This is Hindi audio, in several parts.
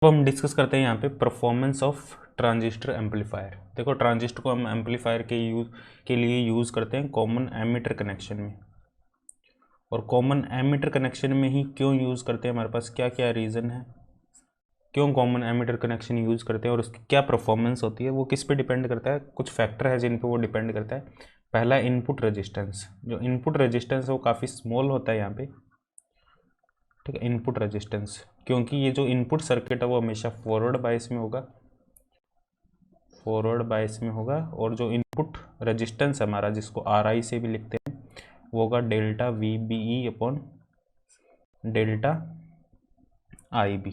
अब हम डिस्कस करते हैं यहाँ पे परफॉर्मेंस ऑफ ट्रांजिस्टर एम्पलीफायर। देखो ट्रांजिस्टर को हम एम्पलीफायर के लिए यूज़ करते हैं कॉमन एमिटर कनेक्शन में। और कॉमन एमिटर कनेक्शन में ही क्यों यूज़ करते हैं, हमारे पास क्या क्या रीज़न है क्यों कॉमन एमिटर कनेक्शन यूज़ करते हैं और उसकी क्या परफॉर्मेंस होती है, वो किस पे डिपेंड करता है। कुछ फैक्टर है जिन पे वो डिपेंड करता है। पहला इनपुट रेजिस्टेंस। जो इनपुट रेजिस्टेंस है वो काफ़ी स्मॉल होता है यहाँ पे, ठीक है। इनपुट रेजिस्टेंस, क्योंकि ये जो इनपुट सर्किट है वो हमेशा फॉरवर्ड बायस में होगा, और जो इनपुट रेजिस्टेंस है हमारा, जिसको RI से भी लिखते हैं, वो होगा delta VBE upon delta IB,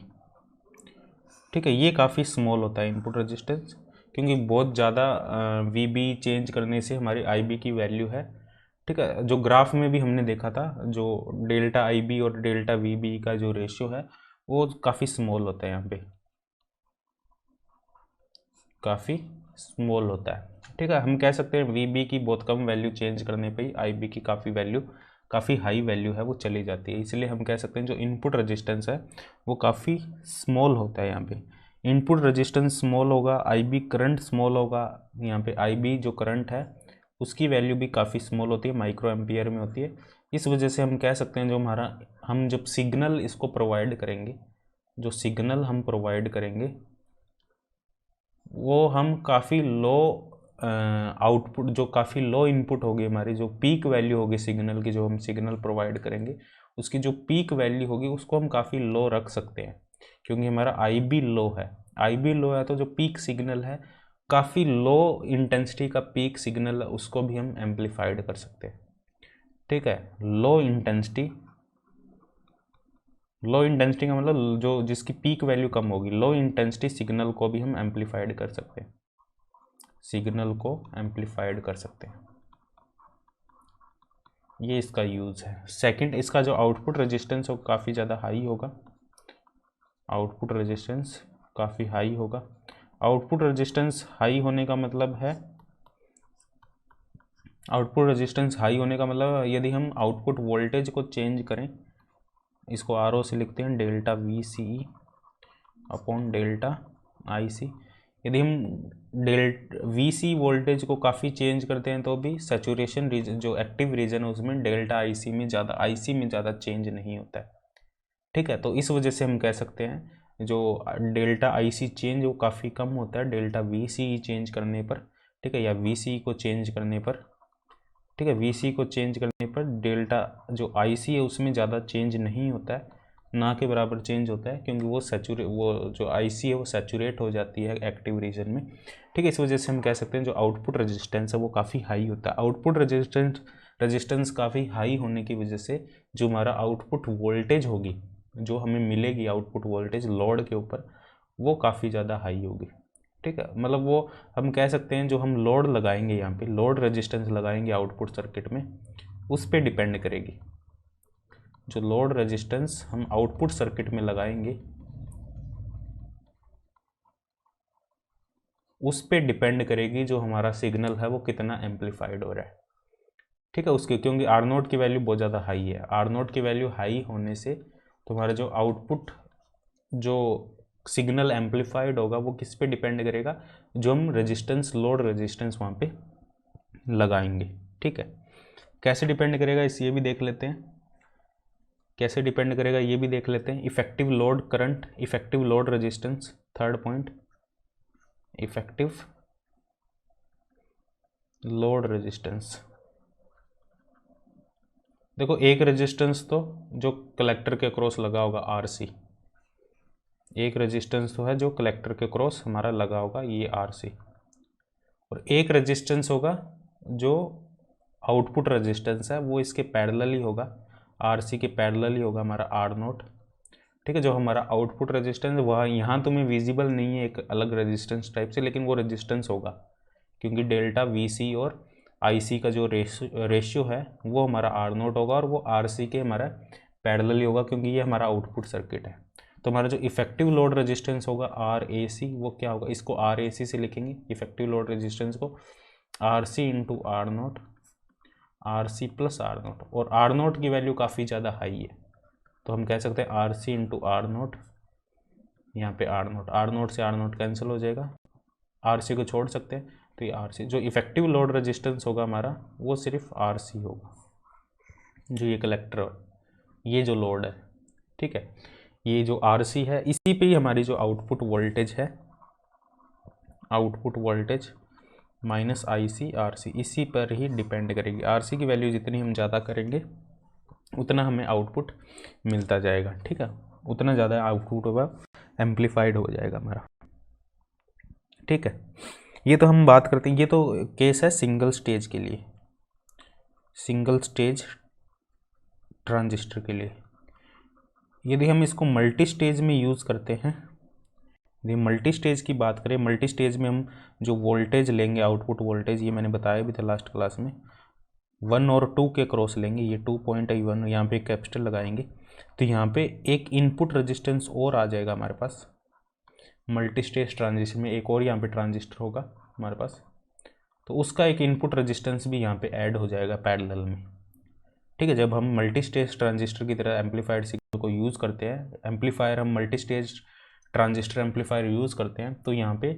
ठीक है। ये काफ़ी स्मॉल होता है इनपुट रेजिस्टेंस, क्योंकि बहुत ज़्यादा VB चेंज करने से हमारी IB की वैल्यू है, ठीक है। जो ग्राफ में भी हमने देखा था, जो डेल्टा IB और डेल्टा VB का जो रेशियो है वो काफ़ी स्मॉल होता है, यहाँ पे काफ़ी स्मॉल होता है, ठीक है। हम कह सकते हैं VB की बहुत कम वैल्यू चेंज करने पे ही IB की काफ़ी हाई वैल्यू है वो चली जाती है। इसलिए हम कह सकते हैं जो इनपुट रेजिस्टेंस है वो काफ़ी स्मॉल होता है। यहाँ पे इनपुट रेजिस्टेंस स्मॉल होगा, IB करंट स्मॉल होगा। यहाँ पे IB जो करंट है उसकी वैल्यू भी काफ़ी स्मॉल होती है, माइक्रो एम्पियर में होती है। इस वजह से हम कह सकते हैं हम जब सिग्नल इसको प्रोवाइड करेंगे, जो सिग्नल हम प्रोवाइड करेंगे वो हम काफ़ी लो आउटपुट, जो काफ़ी लो इनपुट होगी हमारी, जो पीक वैल्यू होगी सिग्नल की, जो हम सिग्नल प्रोवाइड करेंगे उसकी जो पीक वैल्यू होगी उसको हम काफ़ी लो रख सकते हैं, क्योंकि हमारा IB लो है। IB लो है तो जो पीक सिग्नल है, काफ़ी लो इंटेंसिटी का पीक सिग्नल है, उसको भी हम एम्पलीफाइड कर सकते हैं, ठीक है। लो इंटेंसिटी का मतलब जो जिसकी पीक वैल्यू कम होगी, लो इंटेंसिटी सिग्नल को भी हम एम्पलीफाइड कर सकते हैं, ये इसका यूज़ है। सेकंड, इसका जो आउटपुट रेजिस्टेंस हो काफ़ी ज़्यादा हाई होगा, आउटपुट रेजिस्टेंस हाई होने का मतलब यदि हम आउटपुट वोल्टेज को चेंज करें, इसको RO से लिखते हैं delta VCE upon delta IC। यदि हम VC वोल्टेज को काफ़ी चेंज करते हैं तो भी सैचुरेशन रीजन, जो एक्टिव रीजन है उसमें डेल्टा IC में ज़्यादा चेंज नहीं होता है, ठीक है। तो इस वजह से हम कह सकते हैं जो डेल्टा IC चेंज वो काफ़ी कम होता है डेल्टा VCE चेंज करने पर, ठीक है, या VCE को चेंज करने पर, ठीक है। VCE को चेंज करने पर डेल्टा जो IC है उसमें ज़्यादा चेंज नहीं होता है, ना के बराबर चेंज होता है, क्योंकि वो जो IC है वो सैचुरेट हो जाती है एक्टिव रीजन में, ठीक है। इस वजह से हम कह सकते हैं जो आउटपुट रेजिस्टेंस है वो काफ़ी हाई होता है। आउटपुट रेजिस्टेंस काफ़ी हाई होने की वजह से जो हमारा आउटपुट वोल्टेज होगी, जो हमें मिलेगी आउटपुट वोल्टेज लोड के ऊपर, वो काफ़ी ज़्यादा हाई होगी, ठीक है। मतलब वो हम कह सकते हैं जो हम लोड लगाएंगे, यहाँ पे लोड रेजिस्टेंस लगाएंगे आउटपुट सर्किट में, उस पर डिपेंड करेगी। जो लोड रेजिस्टेंस हम आउटपुट सर्किट में लगाएंगे उस पर डिपेंड करेगी जो हमारा सिग्नल है वो कितना एम्पलीफाइड हो रहा है, ठीक है। उसके क्योंकि R0 की वैल्यू बहुत ज़्यादा हाई है, R0 की वैल्यू हाई होने से तुम्हारा जो आउटपुट जो सिग्नल एम्पलीफाइड होगा वो किस पे डिपेंड करेगा, जो हम लोड रेजिस्टेंस वहाँ पे लगाएंगे, ठीक है। कैसे डिपेंड करेगा ये भी देख लेते हैं, effective load current, effective load resistance, third point, effective load resistance. देखो एक रेजिस्टेंस तो जो कलेक्टर के क्रॉस लगा होगा RC, एक रेजिस्टेंस तो है जो कलेक्टर के क्रॉस हमारा लगा होगा ये RC, और एक रेजिस्टेंस होगा जो आउटपुट रेजिस्टेंस है वो इसके पैरेलल ही होगा, RC के पैरेलल ही होगा हमारा R0, ठीक है। जो हमारा आउटपुट रेजिस्टेंस वह यहाँ तुम्हें विजिबल नहीं है एक अलग रेजिस्टेंस टाइप से, लेकिन वो रेजिस्टेंस होगा, क्योंकि डेल्टा VC और IC का जो रेशियो है वो हमारा R0 होगा, और वो RC के हमारा पैरेलल ही होगा, क्योंकि ये हमारा आउटपुट सर्किट है। तो हमारा जो इफेक्टिव लोड रेजिस्टेंस होगा RAC, वो क्या होगा, इसको RAC से लिखेंगे इफेक्टिव लोड रेजिस्टेंस को, RC into R0, RC plus R0, और R0 की वैल्यू काफ़ी ज़्यादा हाई है, तो हम कह सकते हैं RC इंटू R0, यहाँ पे आर नोट से आर नोट कैंसिल हो जाएगा, आर सी को छोड़ सकते हैं, तो ये आर सी जो इफेक्टिव लोड रेजिस्टेंस होगा हमारा वो सिर्फ आर सी होगा, जो ये कलेक्टर ये जो लोड है, ठीक है, ये जो आर सी है इसी पे ही हमारी जो आउटपुट वोल्टेज है, output voltage minus I C R C इसी पर ही डिपेंड करेगी। आर सी की वैल्यू जितनी हम ज़्यादा करेंगे उतना हमें आउटपुट मिलता जाएगा, ठीक है, उतना ज़्यादा आउटपुट होगा, एम्पलीफाइड हो जाएगा हमारा, ठीक है। ये तो हम बात करते हैं, ये तो केस है सिंगल स्टेज के लिए, सिंगल स्टेज ट्रांजिस्टर के लिए। यदि हम इसको मल्टी स्टेज में यूज़ करते हैं, यदि मल्टी स्टेज की बात करें, मल्टी स्टेज में हम जो वोल्टेज लेंगे, आउटपुट वोल्टेज, ये मैंने बताया भी था लास्ट क्लास में, 1 और 2 के क्रॉस लेंगे, ये 2.1 यहाँ पे कैपेसिटर लगाएंगे, तो यहाँ पे एक इनपुट रेजिस्टेंस और आ जाएगा हमारे पास। मल्टी स्टेज ट्रांजिस्टर में एक और यहाँ पे ट्रांजिस्टर होगा हमारे पास, तो उसका एक इनपुट रेजिस्टेंस भी यहाँ पे ऐड हो जाएगा पैरेलल में, ठीक है। जब हम मल्टी स्टेज ट्रांजिस्टर की तरह एम्पलीफाइड सिग्नल को यूज़ करते हैं, एम्पलीफायर हम multi stage transistor amplifier use करते हैं, तो यहाँ पे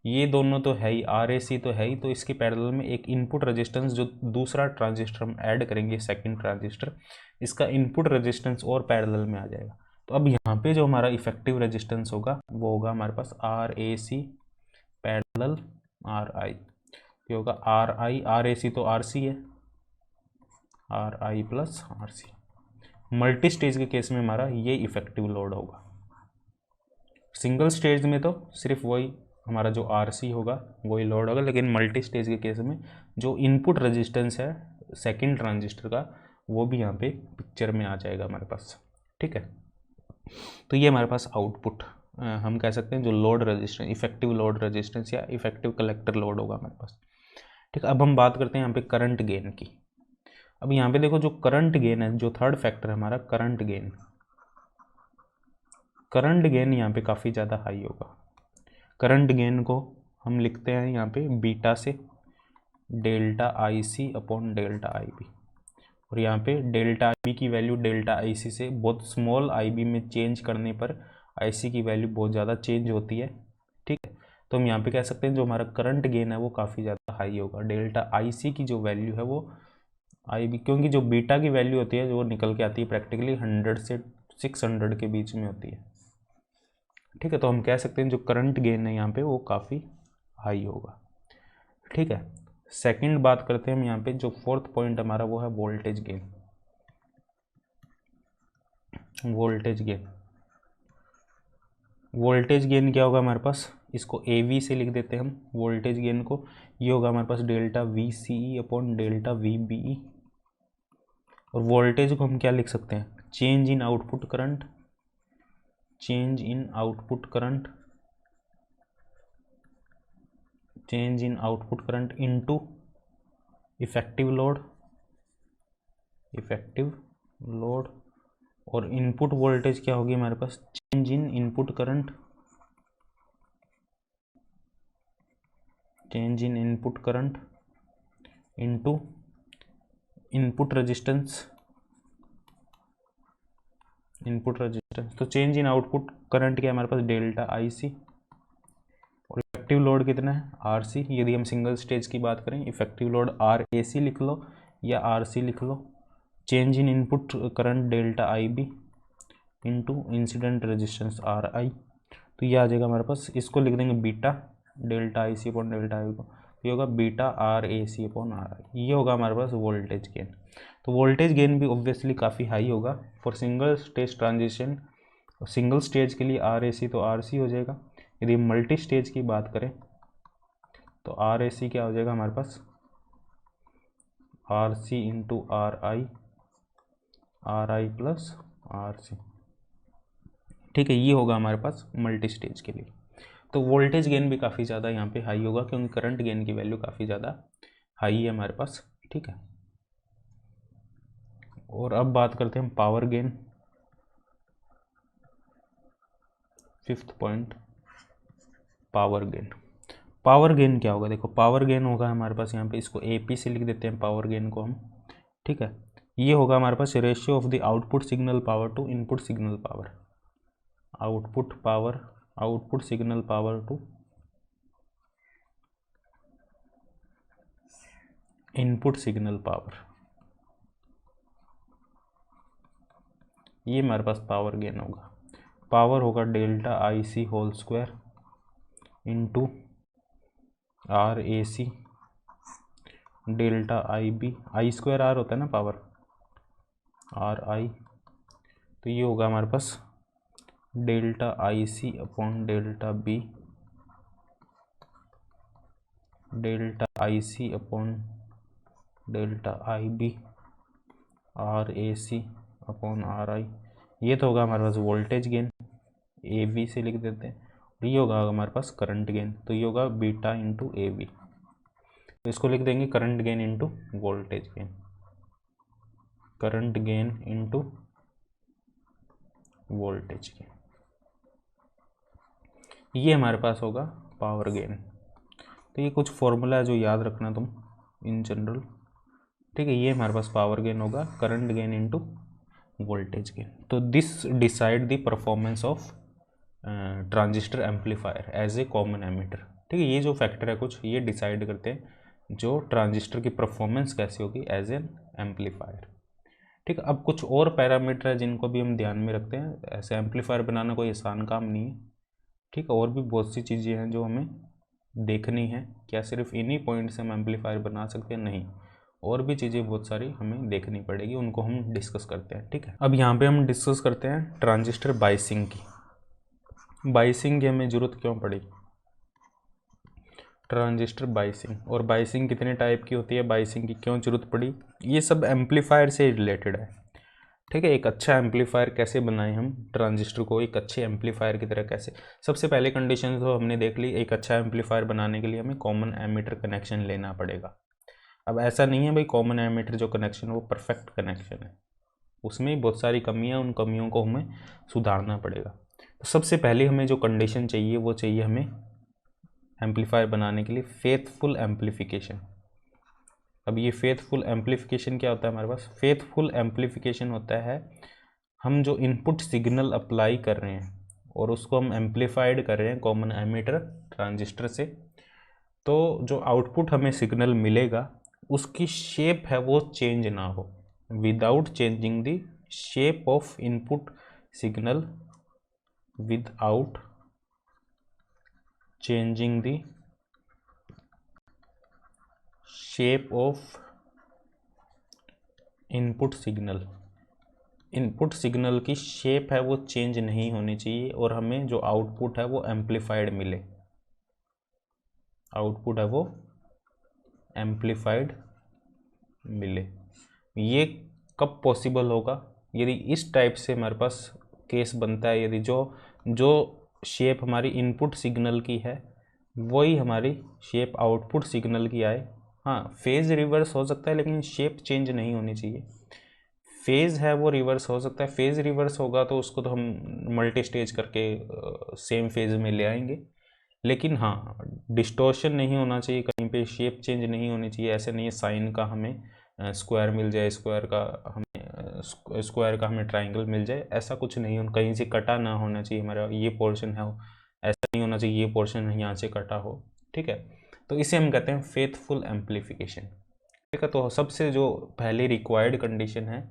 ये दोनों तो है ही, आर ए सी तो है ही, तो इसके पैरेलल में एक इनपुट रेजिस्टेंस जो दूसरा ट्रांजिस्टर हम ऐड करेंगे, सेकंड ट्रांजिस्टर, इसका इनपुट रेजिस्टेंस और पैरेलल में आ जाएगा। तो अब यहाँ पे जो हमारा इफेक्टिव रेजिस्टेंस होगा वो होगा हमारे पास R A C parallel R I, ये होगा आर आई, आर ए सी तो आर सी है, R I plus R C. Multi stage के केस में हमारा ये इफेक्टिव लोड होगा, सिंगल स्टेज में तो सिर्फ वही हमारा जो आर सी होगा वही लोड होगा, लेकिन मल्टी स्टेज के केस में जो इनपुट रेजिस्टेंस है सेकंड ट्रांजिस्टर का वो भी यहाँ पे पिक्चर में आ जाएगा हमारे पास, ठीक है। तो ये हमारे पास आउटपुट हम कह सकते हैं जो load resistance, effective load resistance या इफेक्टिव कलेक्टर लोड होगा हमारे पास, ठीक है। अब हम बात करते हैं यहाँ पे करंट गेन की। अब यहाँ पे देखो जो करंट गेन है, जो थर्ड फैक्टर है हमारा करंट गेन, करंट गेन यहाँ पे काफ़ी ज़्यादा हाई होगा। करंट गेन को हम लिखते हैं यहाँ पे बीटा से delta I C upon delta I B, और यहाँ पे डेल्टा आई बी की वैल्यू डेल्टा आई सी से बहुत स्मॉल आई बी में चेंज करने पर आई सी की वैल्यू बहुत ज़्यादा चेंज होती है, ठीक है। तो हम यहाँ पे कह सकते हैं जो हमारा करंट गेन है वो काफ़ी ज़्यादा हाई होगा, डेल्टा आई सी की जो वैल्यू है वो आई बी, क्योंकि जो बीटा की वैल्यू होती है जो वो निकल के आती है प्रैक्टिकली 100 से 600 के बीच में होती है, ठीक है। तो हम कह सकते हैं जो करंट गेन है यहाँ पे वो काफ़ी हाई होगा, ठीक है। सेकंड बात करते हैं हम यहाँ पे, जो फोर्थ पॉइंट हमारा वो है voltage gain, voltage gain. Voltage gain क्या होगा हमारे पास, इसको ए वी से लिख देते हैं हम वोल्टेज गेन को, ये होगा हमारे पास delta V C E upon delta V B E, और वोल्टेज को हम क्या लिख सकते हैं, change in output current, change in output current, change in output current into effective load, effective load, और इनपुट वोल्टेज क्या होगी हमारे पास, change in input current, change in input current into input resistance, input resistance. तो चेंज इन आउटपुट करंट क्या हमारे पास डेल्टा आई सी, और इफेक्टिव लोड कितना है आर सी। यदि हम सिंगल स्टेज की बात करें, effective load R A C लिख लो या आर सी लिख लो, change in input current delta I B into incident resistance R I, तो ये आ जाएगा हमारे पास, इसको लिख देंगे beta delta I C upon delta I को, ये होगा beta R A C upon R I, ये होगा हमारे पास वोल्टेज गेन। तो वोल्टेज गेन भी ऑब्वियसली काफ़ी हाई होगा for single stage transition, single stage के लिए आर ए सी तो आर सी हो जाएगा। यदि मल्टी स्टेज की बात करें तो आर ए सी क्या हो जाएगा हमारे पास, R C into R I plus R C, ठीक है। ये होगा हमारे पास मल्टी स्टेज के लिए। तो वोल्टेज गेन भी काफ़ी ज़्यादा यहाँ पे हाई होगा, क्योंकि करंट गेन की वैल्यू काफ़ी ज़्यादा हाई है हमारे पास, ठीक है। और अब बात करते हैं हम power gain, fifth point power gain. Power gain क्या होगा, देखो पावर गेन होगा हमारे पास यहाँ पे, इसको ए पी से लिख देते हैं पावर गेन को हम, ठीक है। ये होगा हमारे पास ratio of the output signal power to input signal power, output power, output signal power to input signal power, ये हमारे पास पावर गेन होगा। पावर होगा delta I C whole square into R A C delta I B, I square R होता है ना पावर, आर आई, तो ये होगा हमारे पास delta I C upon delta B, delta I C upon delta I B, R A C upon R I. ये तो होगा हमारे पास वोल्टेज गेन, ए वी से लिख देते हैं। और ये होगा हमारे पास करंट गेन, तो ये होगा बीटा इंटू ए वी, तो इसको लिख देंगे current gain into voltage gain, current gain into voltage gain, ये हमारे पास होगा पावर गेन। तो ये कुछ फॉर्मूला है जो याद रखना तुम इन जनरल, ठीक है। ये हमारे पास पावर गेन होगा current gain into voltage gain. तो this decide the performance of transistor amplifier as a common emitter, ठीक है। ये जो फैक्टर है कुछ ये डिसाइड करते हैं जो ट्रांजिस्टर की परफॉर्मेंस कैसी होगी एज एन एम्पलीफायर, ठीक है। अब कुछ और पैरामीटर है जिनको भी हम ध्यान में रखते हैं, ऐसे एम्पलीफायर बनाना कोई आसान काम नहीं है, ठीक है। और भी बहुत सी चीज़ें हैं जो हमें देखनी है, क्या सिर्फ इन्हीं पॉइंट से हम एम्पलीफायर बना सकते हैं, नहीं, और भी चीज़ें बहुत सारी हमें देखनी पड़ेगी, उनको हम डिस्कस करते हैं, ठीक है। अब यहाँ पे हम डिस्कस करते हैं ट्रांजिस्टर बाइसिंग की। बाइसिंग की हमें ज़रूरत क्यों पड़ी, ट्रांजिस्टर बाइसिंग, और बाइसिंग कितने टाइप की होती है, बाइसिंग की क्यों ज़रूरत पड़ी, ये सब एम्पलीफायर से रिलेटेड है, ठीक है। एक अच्छा एम्पलीफायर कैसे बनाएं हम, ट्रांजिस्टर को एक अच्छे एम्पलीफायर की तरह कैसे, सबसे पहले कंडीशन तो हमने देख ली, एक अच्छा एम्पलीफायर बनाने के लिए हमें कॉमन एमीटर कनेक्शन लेना पड़ेगा। अब ऐसा नहीं है भाई कॉमन एमीटर जो कनेक्शन है वो परफेक्ट कनेक्शन है, उसमें बहुत सारी कमियां, उन कमियों को हमें सुधारना पड़ेगा। तो सबसे पहले हमें जो कंडीशन चाहिए वो चाहिए हमें एम्पलीफायर बनाने के लिए फेथफुल एम्पलीफिकेशन। अब ये फेथफुल एम्पलीफिकेशन क्या होता है हमारे पास, फेथफुल एम्पलीफिकेशन होता है हम जो इनपुट सिग्नल अप्लाई कर रहे हैं और उसको हम एम्पलीफाइड कर रहे हैं कॉमन एमीटर ट्रांजिस्टर से, तो जो आउटपुट हमें सिग्नल मिलेगा उसकी शेप है वो चेंज ना हो, without changing the shape of input signal, without changing the shape of input signal, input signal की शेप है वो चेंज नहीं होनी चाहिए, और हमें जो आउटपुट है वो एम्पलीफाइड मिले, आउटपुट है वो एम्पलीफाइड मिले। ये कब पॉसिबल होगा, यदि इस टाइप से हमारे पास केस बनता है, यदि जो शेप हमारी इनपुट सिग्नल की है वही हमारी शेप आउटपुट सिग्नल की आए। हाँ, फेज़ रिवर्स हो सकता है लेकिन शेप चेंज नहीं होनी चाहिए। फेज़ है वो रिवर्स हो सकता है, फेज़ रिवर्स होगा तो उसको तो हम मल्टी स्टेज करके सेम फेज़ में ले आएंगे, लेकिन हाँ डिस्टॉर्शन नहीं होना चाहिए, कहीं पे शेप चेंज नहीं होनी चाहिए। ऐसे नहीं है साइन का हमें स्क्वायर मिल जाए, स्क्वायर का हमें ट्राइंगल मिल जाए, ऐसा कुछ नहीं हो, कहीं से कटा ना होना चाहिए हमारा ये पोर्शन है, ऐसा नहीं होना चाहिए ये पोर्शन यहाँ से कटा हो, ठीक है। तो इसे हम कहते हैं फेथफुल एम्पलीफिकेशन, ठीक है। तो सबसे जो पहले रिक्वायर्ड कंडीशन है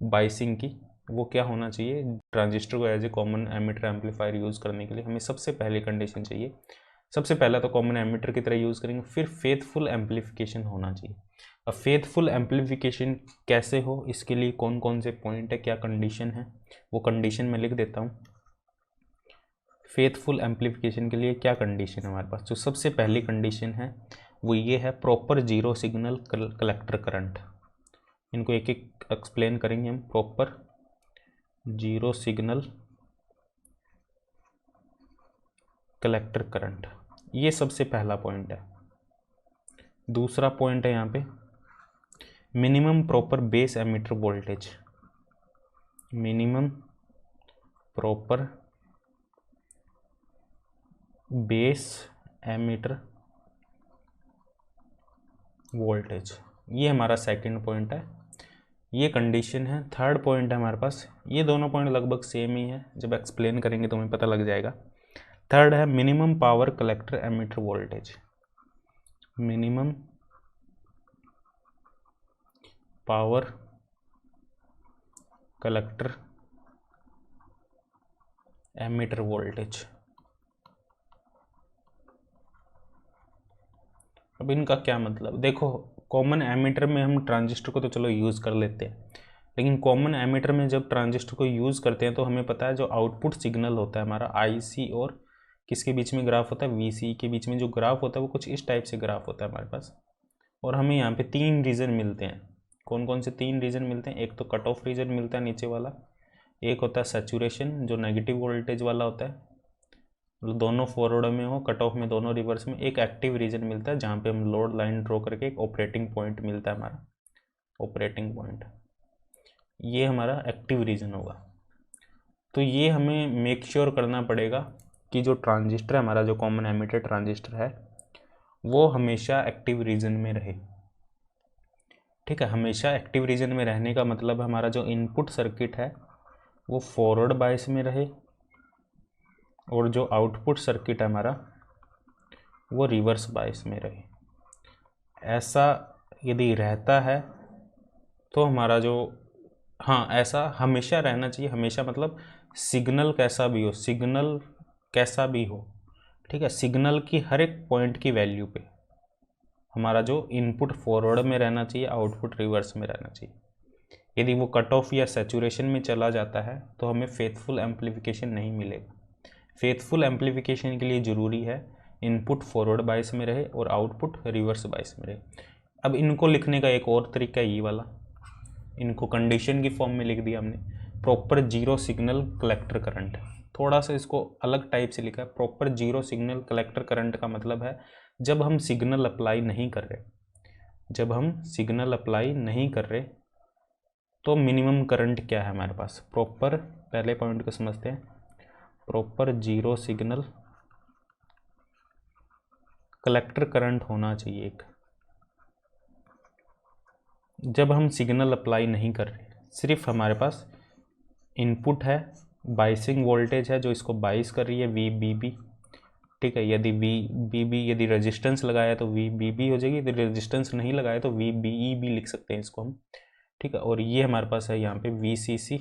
बाइसिंग की वो क्या होना चाहिए, ट्रांजिस्टर को as a common emitter amplifier use करने के लिए हमें सबसे पहले कंडीशन चाहिए, सबसे पहला तो कॉमन एमीटर की तरह यूज़ करेंगे, फिर फेथफुल एम्पलीफिकेशन होना चाहिए। अब फेथफुल एम्पलीफिकेशन कैसे हो, इसके लिए कौन कौन से पॉइंट है, क्या कंडीशन है, वो कंडीशन मैं लिख देता हूँ। फेथफुल एम्पलीफिकेशन के लिए क्या कंडीशन है हमारे पास, जो सबसे पहली कंडीशन है वो ये है proper zero signal collector current. इनको एक एक एक्सप्लेन करेंगे हम। Proper zero signal collector current, ये सबसे पहला पॉइंट है। दूसरा पॉइंट है यहाँ पे minimum proper base emitter voltage, minimum proper base emitter voltage, ये हमारा सेकंड पॉइंट है, ये कंडीशन है। थर्ड पॉइंट है हमारे पास, ये दोनों पॉइंट लगभग सेम ही है, जब एक्सप्लेन करेंगे तो हमें पता लग जाएगा। थर्ड है minimum power collector emitter voltage, minimum power collector emitter voltage. अब इनका क्या मतलब, देखो कॉमन एमिटर में हम ट्रांजिस्टर को तो चलो यूज़ कर लेते हैं, लेकिन कॉमन एमिटर में जब ट्रांजिस्टर को यूज़ करते हैं तो हमें पता है जो आउटपुट सिग्नल होता है हमारा IC और किसके बीच में ग्राफ होता है, VC के बीच में जो ग्राफ होता है वो कुछ इस टाइप से ग्राफ होता है हमारे पास। और हमें यहाँ पे 3 रीजन मिलते हैं। कौन कौन से 3 रीजन मिलते हैं, एक तो कट ऑफ रीजन मिलता है नीचे वाला, एक होता है सैचुरेशन जो नेगेटिव वोल्टेज वाला होता है, मतलब दोनों फॉरवर्ड में हो, कट ऑफ में दोनों रिवर्स में, एक एक्टिव रीजन मिलता है जहाँ पे हम लोड लाइन ड्रॉ करके एक ऑपरेटिंग पॉइंट मिलता है हमारा, ऑपरेटिंग पॉइंट, ये हमारा एक्टिव रीजन होगा। तो ये हमें मेक श्योर करना पड़ेगा कि जो ट्रांजिस्टर है हमारा, जो कॉमन एमिटर ट्रांजिस्टर है वो हमेशा एक्टिव रीजन में रहे। ठीक है, हमेशा एक्टिव रीजन में रहने का मतलब हमारा जो इनपुट सर्किट है वो फॉरवर्ड बायस में रहे और जो आउटपुट सर्किट है हमारा वो रिवर्स बायस में रहे। ऐसा यदि रहता है तो हमारा जो, हाँ ऐसा हमेशा रहना चाहिए, हमेशा मतलब सिग्नल कैसा भी हो, सिग्नल कैसा भी हो, ठीक है, सिग्नल की हर एक पॉइंट की वैल्यू पे हमारा जो इनपुट फॉरवर्ड में रहना चाहिए, आउटपुट रिवर्स में रहना चाहिए। यदि वो कट ऑफ या सैचुरेशन में चला जाता है तो हमें फेथफुल एम्पलीफिकेशन नहीं मिलेगा। फेथफुल एम्पलीफिकेशन के लिए ज़रूरी है इनपुट फॉरवर्ड बायस में रहे और आउटपुट रिवर्स बायस में रहे। अब इनको लिखने का एक और तरीका है ये वाला, इनको कंडीशन की फॉर्म में लिख दिया हमने, proper zero signal collector current. थोड़ा सा इसको अलग टाइप से लिखा है, proper zero signal collector current का मतलब है जब हम सिग्नल अप्लाई नहीं कर रहे, जब हम सिग्नल अप्लाई नहीं कर रहे तो मिनिमम करंट क्या है हमारे पास। प्रॉपर, पहले पॉइंट को समझते हैं, proper zero signal collector current होना चाहिए एक, जब हम सिग्नल अप्लाई नहीं कर रहे, सिर्फ हमारे पास इनपुट है, बाइसिंग वोल्टेज है जो इसको बाइस कर रही है VBB। ठीक है, यदि VBB यदि रेजिस्टेंस लगाया तो VBB हो जाएगी, यदि रेजिस्टेंस नहीं लगाया तो VBE भी लिख सकते हैं इसको हम। ठीक है, और ये हमारे पास है यहाँ पे VCC।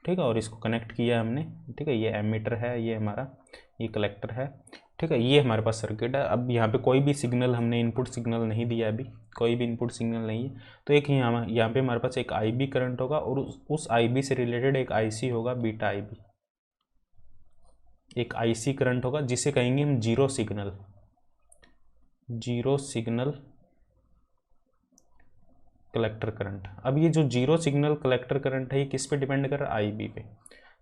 ठीक है, और इसको कनेक्ट किया हमने। ठीक है, ये एमीटर है, ये हमारा ये कलेक्टर है। ठीक है, ये हमारे पास सर्किट है। अब यहाँ पे कोई भी सिग्नल हमने इनपुट सिग्नल नहीं दिया, अभी कोई भी इनपुट सिग्नल नहीं है, तो एक यहाँ पे हमारे पास एक IB करंट होगा और उस IB से रिलेटेड एक IC होगा बीटा IB, एक IC करंट होगा जिसे कहेंगे हम zero signal, zero signal collector current. अब ये जो जीरो सिग्नल कलेक्टर करंट है ये किस पे डिपेंड कर रहा है, IB पे।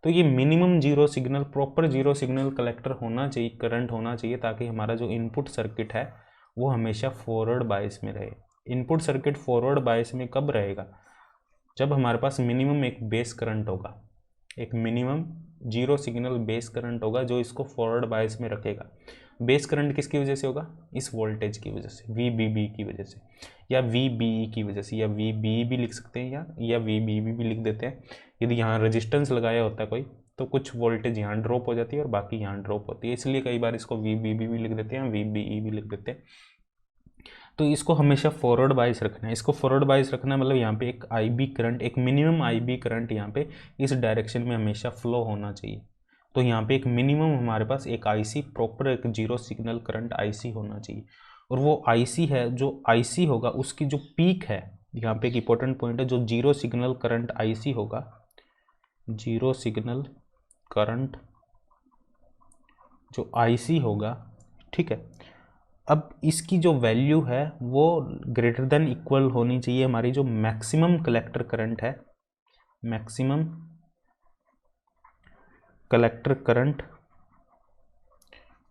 तो ये minimum zero signal, proper zero signal collector होना चाहिए, करंट होना चाहिए, ताकि हमारा जो इनपुट सर्किट है वो हमेशा फॉरवर्ड बायस में रहे। इनपुट सर्किट फॉरवर्ड बायस में कब रहेगा, जब हमारे पास मिनिमम एक बेस करंट होगा, एक minimum zero signal base current होगा जो इसको फॉरवर्ड बायस में रखेगा। बेस करंट किसकी वजह से होगा, इस वोल्टेज की वजह से, VBB की वजह से, या VBE की वजह से, या VBE भी लिख सकते हैं या VBB भी लिख देते हैं। यदि यहाँ रेजिस्टेंस लगाया होता है कोई तो कुछ वोल्टेज यहाँ ड्रॉप हो जाती है और बाकी यहाँ ड्रॉप होती है, इसलिए कई बार इसको VBB भी लिख देते हैं, VBE भी लिख देते हैं। तो इसको हमेशा फॉरवर्ड बायस रखना है। इसको फॉरवर्ड बायस रखना है मतलब यहाँ पे एक IB करंट, एक मिनिमम IB करंट यहाँ पे इस डायरेक्शन में हमेशा फ्लो होना चाहिए। तो यहाँ पे एक मिनिमम हमारे पास एक IC, प्रॉपर एक जीरो सिग्नल करंट IC होना चाहिए। और वो IC है, जो IC होगा उसकी जो पीक है, यहाँ पे एक इंपॉर्टेंट पॉइंट है, जो जीरो सिग्नल करंट IC होगा, जीरो सिग्नल करंट जो IC होगा, ठीक है, अब इसकी जो वैल्यू है वो ग्रेटर देन इक्वल होनी चाहिए हमारी जो मैक्सिमम कलेक्टर करंट है, maximum collector current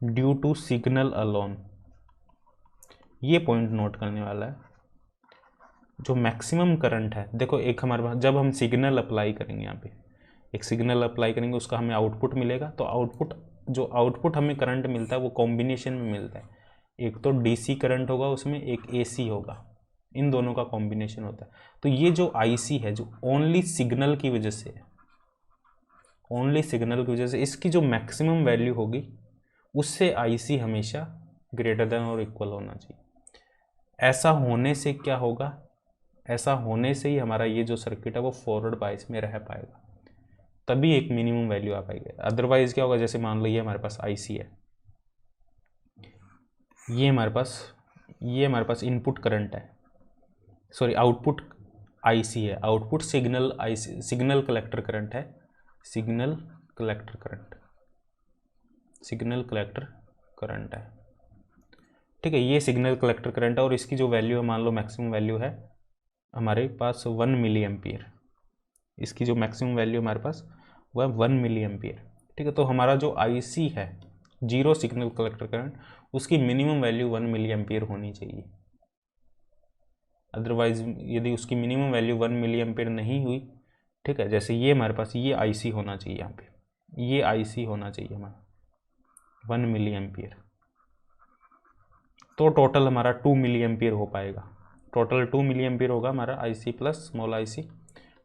due to signal alone. ये पॉइंट नोट करने वाला है, जो मैक्सिमम करंट है। देखो एक हमारे पास जब हम सिग्नल अप्लाई करेंगे, यहाँ पे एक सिग्नल अप्लाई करेंगे, उसका हमें आउटपुट मिलेगा, तो आउटपुट, जो आउटपुट हमें करंट मिलता है वो कॉम्बिनेशन में मिलता है, एक तो DC करंट होगा उसमें, एक AC होगा, इन दोनों का कॉम्बिनेशन होता है। तो ये जो IC है जो ओनली सिग्नल की वजह से है, ओनली सिग्नल की वजह से इसकी जो मैक्सिमम वैल्यू होगी उससे आईसी हमेशा ग्रेटर देन और इक्वल होना चाहिए। ऐसा होने से क्या होगा, ऐसा होने से ही हमारा ये जो सर्किट है वो फॉरवर्ड बायस में रह पाएगा, तभी एक मिनिमम वैल्यू आ पाएगी। अदरवाइज क्या होगा, जैसे मान लो ये हमारे पास आईसी है, ये हमारे पास इनपुट करंट है, सॉरी आउटपुट आईसी है, output signal IC, signal collector current है, सिग्नल कलेक्टर करंट है, ठीक है। ये सिग्नल कलेक्टर करंट है और इसकी जो वैल्यू है, मान लो मैक्सिमम वैल्यू है हमारे पास 1 मिली एम्पियर, इसकी जो मैक्सिमम वैल्यू हमारे पास वो है 1 मिली एम्पियर, ठीक है। तो हमारा जो आईसी है जीरो सिग्नल कलेक्टर करंट, उसकी मिनिमम वैल्यू 1 मिली एम्पियर होनी चाहिए। अदरवाइज यदि उसकी मिनिमम वैल्यू 1 मिली एम्पियर नहीं हुई, ठीक है, जैसे ये हमारे पास ये आईसी होना चाहिए, यहाँ पे ये आईसी होना चाहिए हमारा 1 मिली एम्पियर, तो टोटल हमारा 2 मिली एम्पियर हो पाएगा, टोटल 2 मिली एम्पियर होगा हमारा IC plus small IC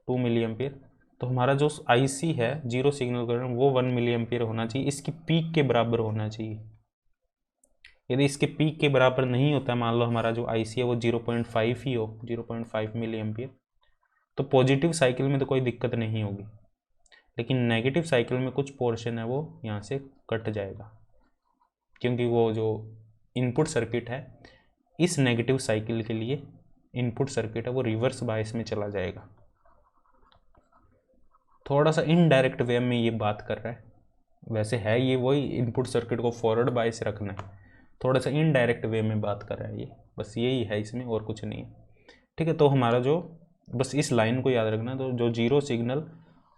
2 milli ampere. तो हमारा जो आईसी है जीरो सिग्नल करंट वो 1 मिली एम्पियर होना चाहिए, इसकी पीक के बराबर होना चाहिए। यदि इसके पीक के बराबर नहीं होता, मान लो हमारा जो आईसी है वो 0.5 ही हो, 0.5 मिली एम्पियर, तो पॉजिटिव साइकिल में तो कोई दिक्कत नहीं होगी, लेकिन नेगेटिव साइकिल में कुछ पोर्शन है वो यहाँ से कट जाएगा, क्योंकि वो जो इनपुट सर्किट है इस नेगेटिव साइकिल के लिए इनपुट सर्किट है वो रिवर्स बायस में चला जाएगा। थोड़ा सा इनडायरेक्ट वे में ये बात कर रहा है, वैसे है ये वही इनपुट सर्किट को फॉरवर्ड बायस रखना है, थोड़ा सा इनडायरेक्ट वे में बात कर रहा है ये, बस यही है इसमें और कुछ नहीं है, ठीक है। तो हमारा जो बस इस लाइन को याद रखना, तो जो जीरो सिग्नल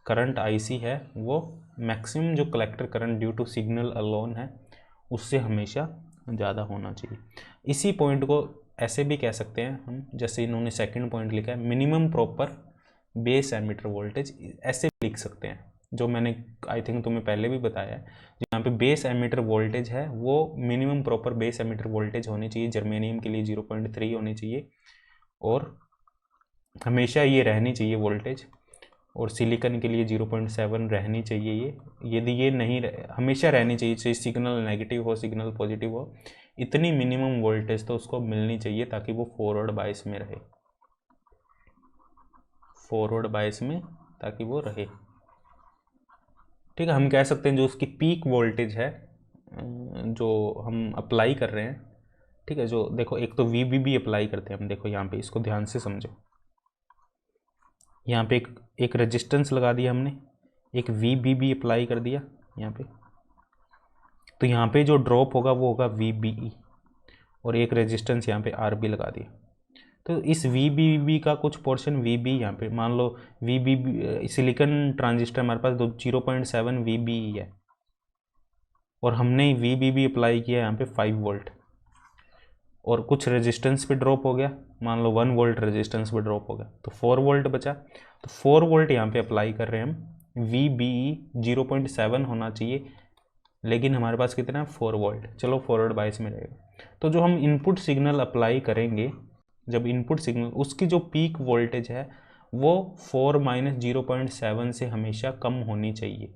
करंट आईसी है वो मैक्सिमम जो collector current due to signal alone है उससे हमेशा ज़्यादा होना चाहिए। इसी पॉइंट को ऐसे भी कह सकते हैं हम, जैसे इन्होंने सेकंड पॉइंट लिखा है minimum proper base emitter voltage, ऐसे लिख सकते हैं, जो मैंने आई थिंक तुम्हें पहले भी बताया है। यहाँ पे बेस एमीटर वोल्टेज है वो minimum proper base emitter voltage होनी चाहिए, जर्मेनियम के लिए 0.3 होनी चाहिए और हमेशा ये रहनी चाहिए वोल्टेज, और सिलिकॉन के लिए 0.7 रहनी चाहिए ये, यदि ये नहीं हमेशा रहनी चाहिए, चाहे सिग्नल नेगेटिव हो सिग्नल पॉजिटिव हो, इतनी मिनिमम वोल्टेज तो उसको मिलनी चाहिए ताकि वो फॉरवर्ड बायस में रहे, फॉरवर्ड बायस में ताकि वो रहे, ठीक है। हम कह सकते हैं जो उसकी पीक वोल्टेज है जो हम अप्लाई कर रहे हैं, ठीक है, जो देखो एक तो VBB अप्लाई करते हैं हम, देखो यहाँ पे इसको ध्यान से समझो, यहाँ पे एक रेजिस्टेंस लगा दिया हमने, एक VBB अप्लाई कर दिया यहाँ पे, तो यहाँ पे जो ड्रॉप होगा वो होगा VBE, और एक रेजिस्टेंस यहाँ पे RB लगा दिया, तो इस VBB का कुछ पोर्शन VB यहाँ पे मान लो VBB सिलिकॉन ट्रांजिस्टर हमारे पास 0.7 VBE है, और हमने VBB अप्लाई किया यहाँ पे 5 वोल्ट, और कुछ रेजिस्टेंस पे ड्रॉप हो गया, मान लो 1 वोल्ट रेजिस्टेंस पे ड्रॉप हो गया, तो 4 वोल्ट बचा, तो 4 वोल्ट यहाँ पे अप्लाई कर रहे हैं हम, VBE 0.7 होना चाहिए, लेकिन हमारे पास कितना है 4 वोल्ट, चलो फॉरवर्ड बायस में रहेगा। तो जो हम इनपुट सिग्नल अप्लाई करेंगे, जब इनपुट सिग्नल उसकी जो पीक वोल्टेज है वो 4 - 0.7 से हमेशा कम होनी चाहिए,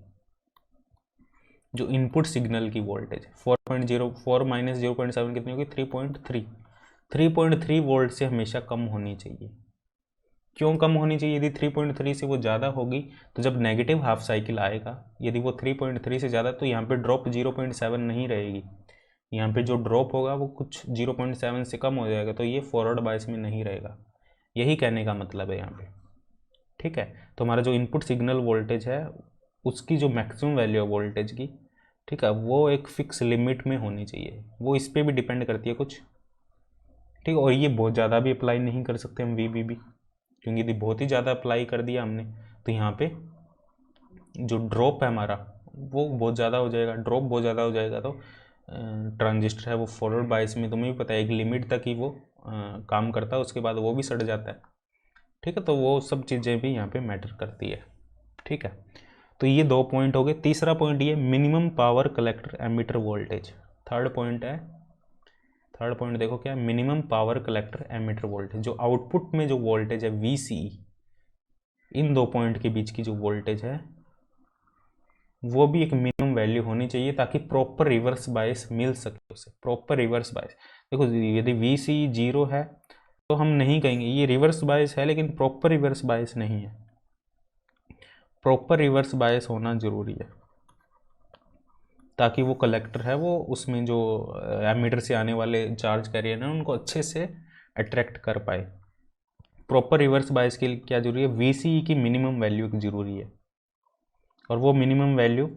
जो इनपुट सिग्नल की वोल्टेज 4 - 0.7 कितनी होगी 3.3 वोल्ट से हमेशा कम होनी चाहिए। क्यों कम होनी चाहिए? यदि 3.3 से वो ज़्यादा होगी तो जब नेगेटिव हाफ साइकिल आएगा, यदि वो 3.3 से ज़्यादा, तो यहाँ पे ड्रॉप 0.7 नहीं रहेगी, यहाँ पे जो ड्रॉप होगा वो कुछ 0.7 से कम हो जाएगा, तो ये फॉरवर्ड बायस में नहीं रहेगा, यही कहने का मतलब है यहाँ पे, ठीक है। तो हमारा जो इनपुट सिग्नल वोल्टेज है उसकी जो मैक्सिमम वैल्यू है वोल्टेज की, ठीक है, वो एक फिक्स लिमिट में होनी चाहिए, वो इस पर भी डिपेंड करती है कुछ, ठीक है। और ये बहुत ज़्यादा भी अप्लाई नहीं कर सकते हम VBB, क्योंकि यदि बहुत ही ज़्यादा अप्लाई कर दिया हमने तो यहाँ पे जो ड्रॉप है हमारा वो बहुत ज़्यादा हो जाएगा, ड्रॉप बहुत ज़्यादा हो जाएगा, तो ट्रांजिस्टर है वो फॉरवर्ड बायस में तुम्हें भी पता है एक लिमिट तक ही वो काम करता है, उसके बाद वो भी सड़ जाता है, ठीक है। तो वो सब चीज़ें भी यहाँ पे मैटर करती है, ठीक है। तो ये 2 पॉइंट हो गए। तीसरा पॉइंट ये minimum power collector ammeter voltage, third point है। थर्ड पॉइंट देखो क्या है, minimum power collector ammeter voltage, जो आउटपुट में जो वोल्टेज है VCE, इन 2 पॉइंट के बीच की जो वोल्टेज है वो भी एक मिनिमम वैल्यू होनी चाहिए ताकि प्रॉपर रिवर्स बायस मिल सके उसे, प्रॉपर रिवर्स बायस। देखो यदि वी सी 0 है तो हम नहीं कहेंगे ये रिवर्स बायस है, लेकिन प्रॉपर रिवर्स बायस नहीं है। प्रॉपर रिवर्स बायस होना ज़रूरी है ताकि वो कलेक्टर है वो उसमें जो एमीटर से आने वाले चार्ज कैरियर हैं उनको अच्छे से अट्रैक्ट कर पाए। प्रॉपर रिवर्स बायस के लिए क्या जरूरी है, वी की मिनिमम वैल्यू जरूरी है, और वो मिनिमम वैल्यू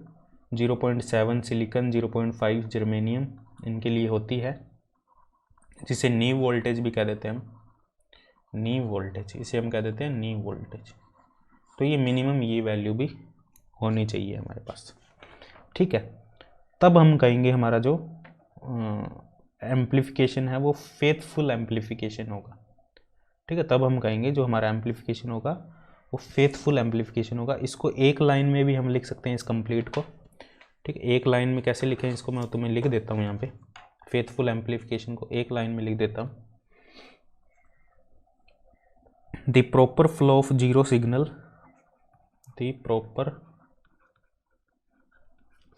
0.7 सिलिकॉन, 0.5 जर्मेनियम इनके लिए होती है, जिसे नी वोल्टेज भी कह देते हैं हम, नी वोल्टेज, इसे हम कह देते हैं नी वोल्टेज। तो ये मिनिमम ये वैल्यू भी होनी चाहिए हमारे पास, ठीक है। तब हम कहेंगे हमारा जो एम्प्लीफिकेशन है वो फेथफुल एम्प्लीफिकेशन होगा, ठीक है। तब हम कहेंगे जो हमारा एम्प्लीफिकेशन होगा वो फेथफुल एम्प्लीफिकेशन होगा। इसको एक लाइन में भी हम लिख सकते हैं इस कंप्लीट को, ठीक है। एक लाइन में कैसे लिखें इसको, मैं तुम्हें लिख देता हूँ यहाँ पे, फेथफुल एम्प्लीफिकेशन को एक लाइन में लिख देता हूँ। The proper flow of zero signal, the proper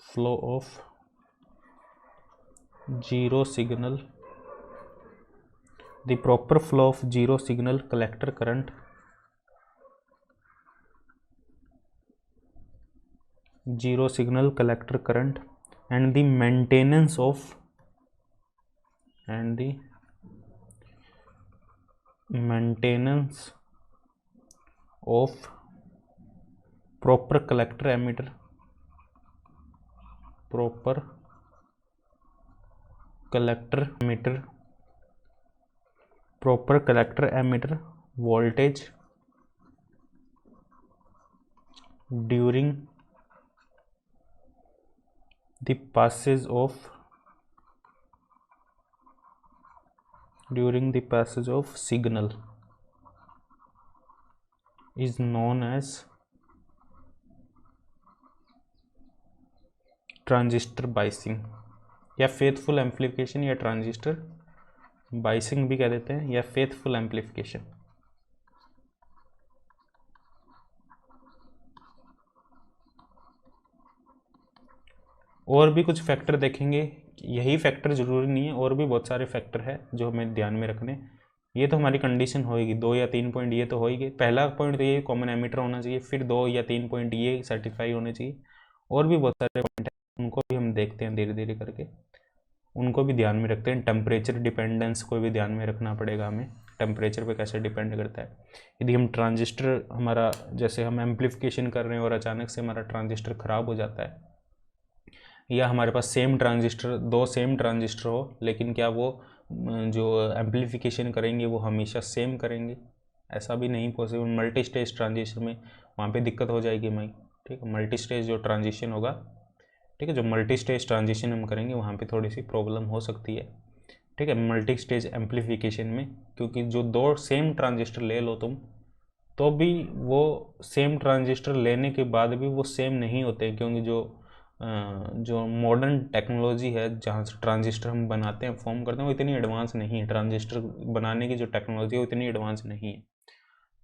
flow of zero signal, the proper flow of zero signal collector current, zero signal collector current and the maintenance of proper collector emitter, proper collector emitter, proper collector emitter voltage during the passage of signal is known as transistor biasing, या फेथफुल एम्प्लीफिकेशन, या ट्रांजिस्टर बाइसिंग भी कह देते हैं, या फेथफुल एम्प्लीफिकेशन। और भी कुछ फैक्टर देखेंगे, यही फैक्टर जरूरी नहीं है, और भी बहुत सारे फैक्टर है जो हमें ध्यान में रखने। ये तो हमारी कंडीशन होएगी, 2 या 3 पॉइंट ये तो होएगी। पहला पॉइंट तो ये कॉमन एमीटर होना चाहिए, फिर 2 या 3 पॉइंट ये सर्टिफाई होने चाहिए, और भी बहुत सारे पॉइंट हैं, उनको भी हम देखते हैं धीरे धीरे करके, उनको भी ध्यान में रखते हैं। टेम्परेचर डिपेंडेंस को भी ध्यान में रखना पड़ेगा हमें, टेम्परेचर पे कैसे डिपेंड करता है। यदि हम ट्रांजिस्टर हमारा, जैसे हम एम्प्लीफिकेशन कर रहे हैं और अचानक से हमारा ट्रांजिस्टर ख़राब हो जाता है, या हमारे पास सेम ट्रांजिस्टर, 2 सेम ट्रांजिस्टर हो, लेकिन क्या वो जो एम्प्लीफिकेशन करेंगे वो हमेशा सेम करेंगे, ऐसा भी नहीं पॉसिबल। मल्टी स्टेज ट्रांजिस्टर में वहाँ पे दिक्कत हो जाएगी भाई, ठीक है। मल्टी स्टेज जो ट्रांजिशन होगा, ठीक है, जो मल्टी स्टेज ट्रांजिशन हम करेंगे वहाँ पे थोड़ी सी प्रॉब्लम हो सकती है, ठीक है, मल्टी स्टेज एम्प्लीफिकेशन में। क्योंकि जो 2 सेम ट्रांजिस्टर ले लो तुम, तो भी वो सेम ट्रांजिस्टर लेने के बाद भी वो सेम नहीं होते, क्योंकि जो मॉडर्न टेक्नोलॉजी है जहाँ से ट्रांजिस्टर हम बनाते हैं, फॉर्म करते हैं, वो इतनी एडवांस नहीं है। ट्रांजिस्टर बनाने की जो टेक्नोलॉजी है वो इतनी एडवांस नहीं है।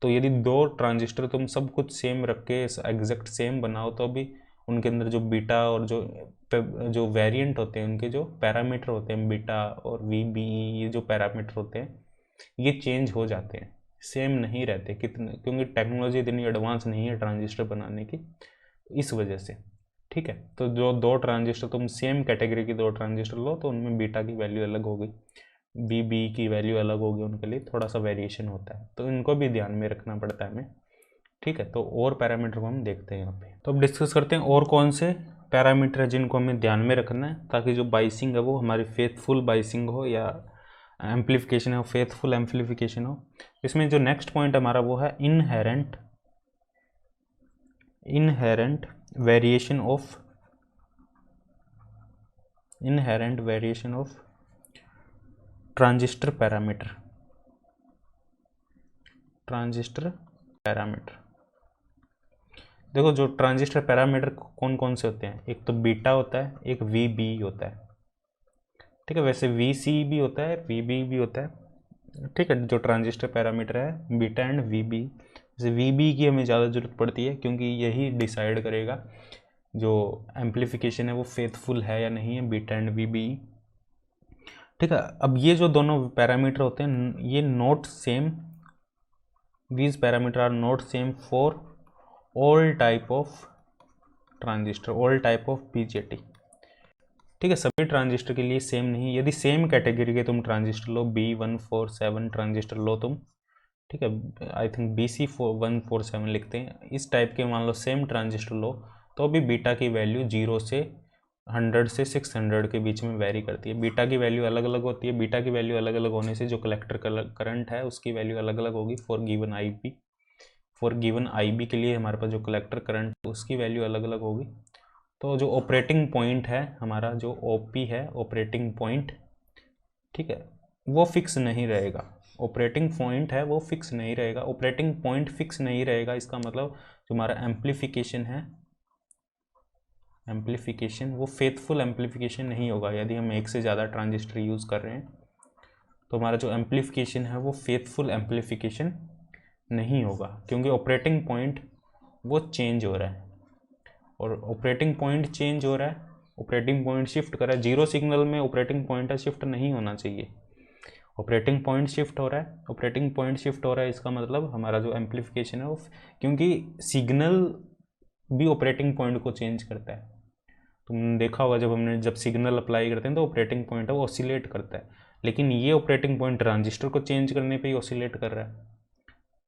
तो यदि 2 ट्रांजिस्टर तुम सब कुछ सेम रख के एग्जैक्ट सेम बनाओ, तो भी उनके अंदर जो बीटा और जो वेरिएंट होते हैं, उनके जो पैरामीटर होते हैं, बीटा और वी बी, ये जो पैरामीटर होते हैं ये चेंज हो जाते हैं, सेम नहीं रहते कितने, क्योंकि टेक्नोलॉजी इतनी एडवांस नहीं है ट्रांजिस्टर बनाने की, इस वजह से, ठीक है। तो जो 2 ट्रांजिस्टर तुम सेम कैटेगरी की 2 ट्रांजिस्टर लो, तो उनमें बीटा की वैल्यू अलग होगी, बी की वैल्यू अलग होगी, उनके लिए थोड़ा सा वेरिएशन होता है, तो इनको भी ध्यान में रखना पड़ता है हमें, ठीक है। तो और पैरामीटर को हम देखते हैं यहाँ पे। तो अब डिस्कस करते हैं और कौन से पैरामीटर है जिनको हमें ध्यान में रखना है, ताकि जो बाइसिंग है वो हमारी फेथफुल बाइसिंग हो, या एम्प्लीफिकेशन है वो फेथफुल एम्प्लीफिकेशन हो। इसमें जो नेक्स्ट पॉइंट हमारा वो है inherent variation of transistor parameter. देखो जो ट्रांजिस्टर पैरामीटर कौन कौन से होते हैं, एक तो बीटा होता है, एक वी बी होता है, ठीक है। वैसे वी सी भी होता है, वी बी भी होता है, ठीक है। जो ट्रांजिस्टर पैरामीटर है बीटा एंड वी बी, जैसे वी बी की हमें ज़्यादा ज़रूरत पड़ती है, क्योंकि यही डिसाइड करेगा जो एम्पलीफिकेशन है वो फेथफुल है या नहीं है, बीटा एंड वी। ठीक है, अब ये जो दोनों पैरामीटर होते हैं ये not same, these parameter are not same for all type of transistor, all type of BJT. ठीक है, सभी ट्रांजिस्टर के लिए सेम नहीं। यदि सेम कैटेगरी के तुम ट्रांजिस्टर लो, B147 ट्रांजिस्टर लो तुम, ठीक है, आई थिंक BC147 लिखते हैं, इस टाइप के मान लो सेम ट्रांजिस्टर लो, तो भी बीटा की वैल्यू 0 से 100 से 600 के बीच में वेरी करती है। बीटा की वैल्यू अलग अलग होती है। बीटा की वैल्यू अलग अलग होने से जो कलेक्टर करंट है उसकी वैल्यू अलग अलग होगी for given IB। For given IB के लिए हमारे पास जो कलेक्टर करंट उसकी वैल्यू अलग अलग होगी। तो जो ऑपरेटिंग पॉइंट है हमारा, जो OP है ऑपरेटिंग पॉइंट, ठीक है, वो फिक्स नहीं रहेगा। ऑपरेटिंग पॉइंट है वो फिक्स नहीं रहेगा। ऑपरेटिंग पॉइंट फिक्स नहीं रहेगा, इसका मतलब जो हमारा एम्पलीफिकेशन है, एम्पलीफिकेशन वो फेथफुल एम्पलीफिकेशन नहीं होगा। यदि हम एक से ज़्यादा ट्रांजिस्टर यूज़ कर रहे हैं तो हमारा जो एम्पलीफिकेशन है वो फेथफुल एम्पलीफिकेशन नहीं होगा, क्योंकि ऑपरेटिंग पॉइंट वो चेंज हो रहा है। और ऑपरेटिंग पॉइंट चेंज हो रहा है, ऑपरेटिंग पॉइंट शिफ्ट कर रहा है। जीरो सिग्नल में ऑपरेटिंग पॉइंट शिफ्ट नहीं होना चाहिए। ऑपरेटिंग पॉइंट शिफ्ट हो रहा है, ऑपरेटिंग पॉइंट शिफ्ट हो रहा है, इसका मतलब हमारा जो एम्पलीफिकेशन है वो, क्योंकि सिग्नल भी ऑपरेटिंग पॉइंट को चेंज करता है। तुमने देखा होगा जब सिग्नल अप्लाई करते हैं तो ऑपरेटिंग पॉइंट है वो ऑसिलेट करता है, लेकिन ये ऑपरेटिंग पॉइंट ट्रांजिस्टर को चेंज करने पे ही ऑसिलेट कर रहा है।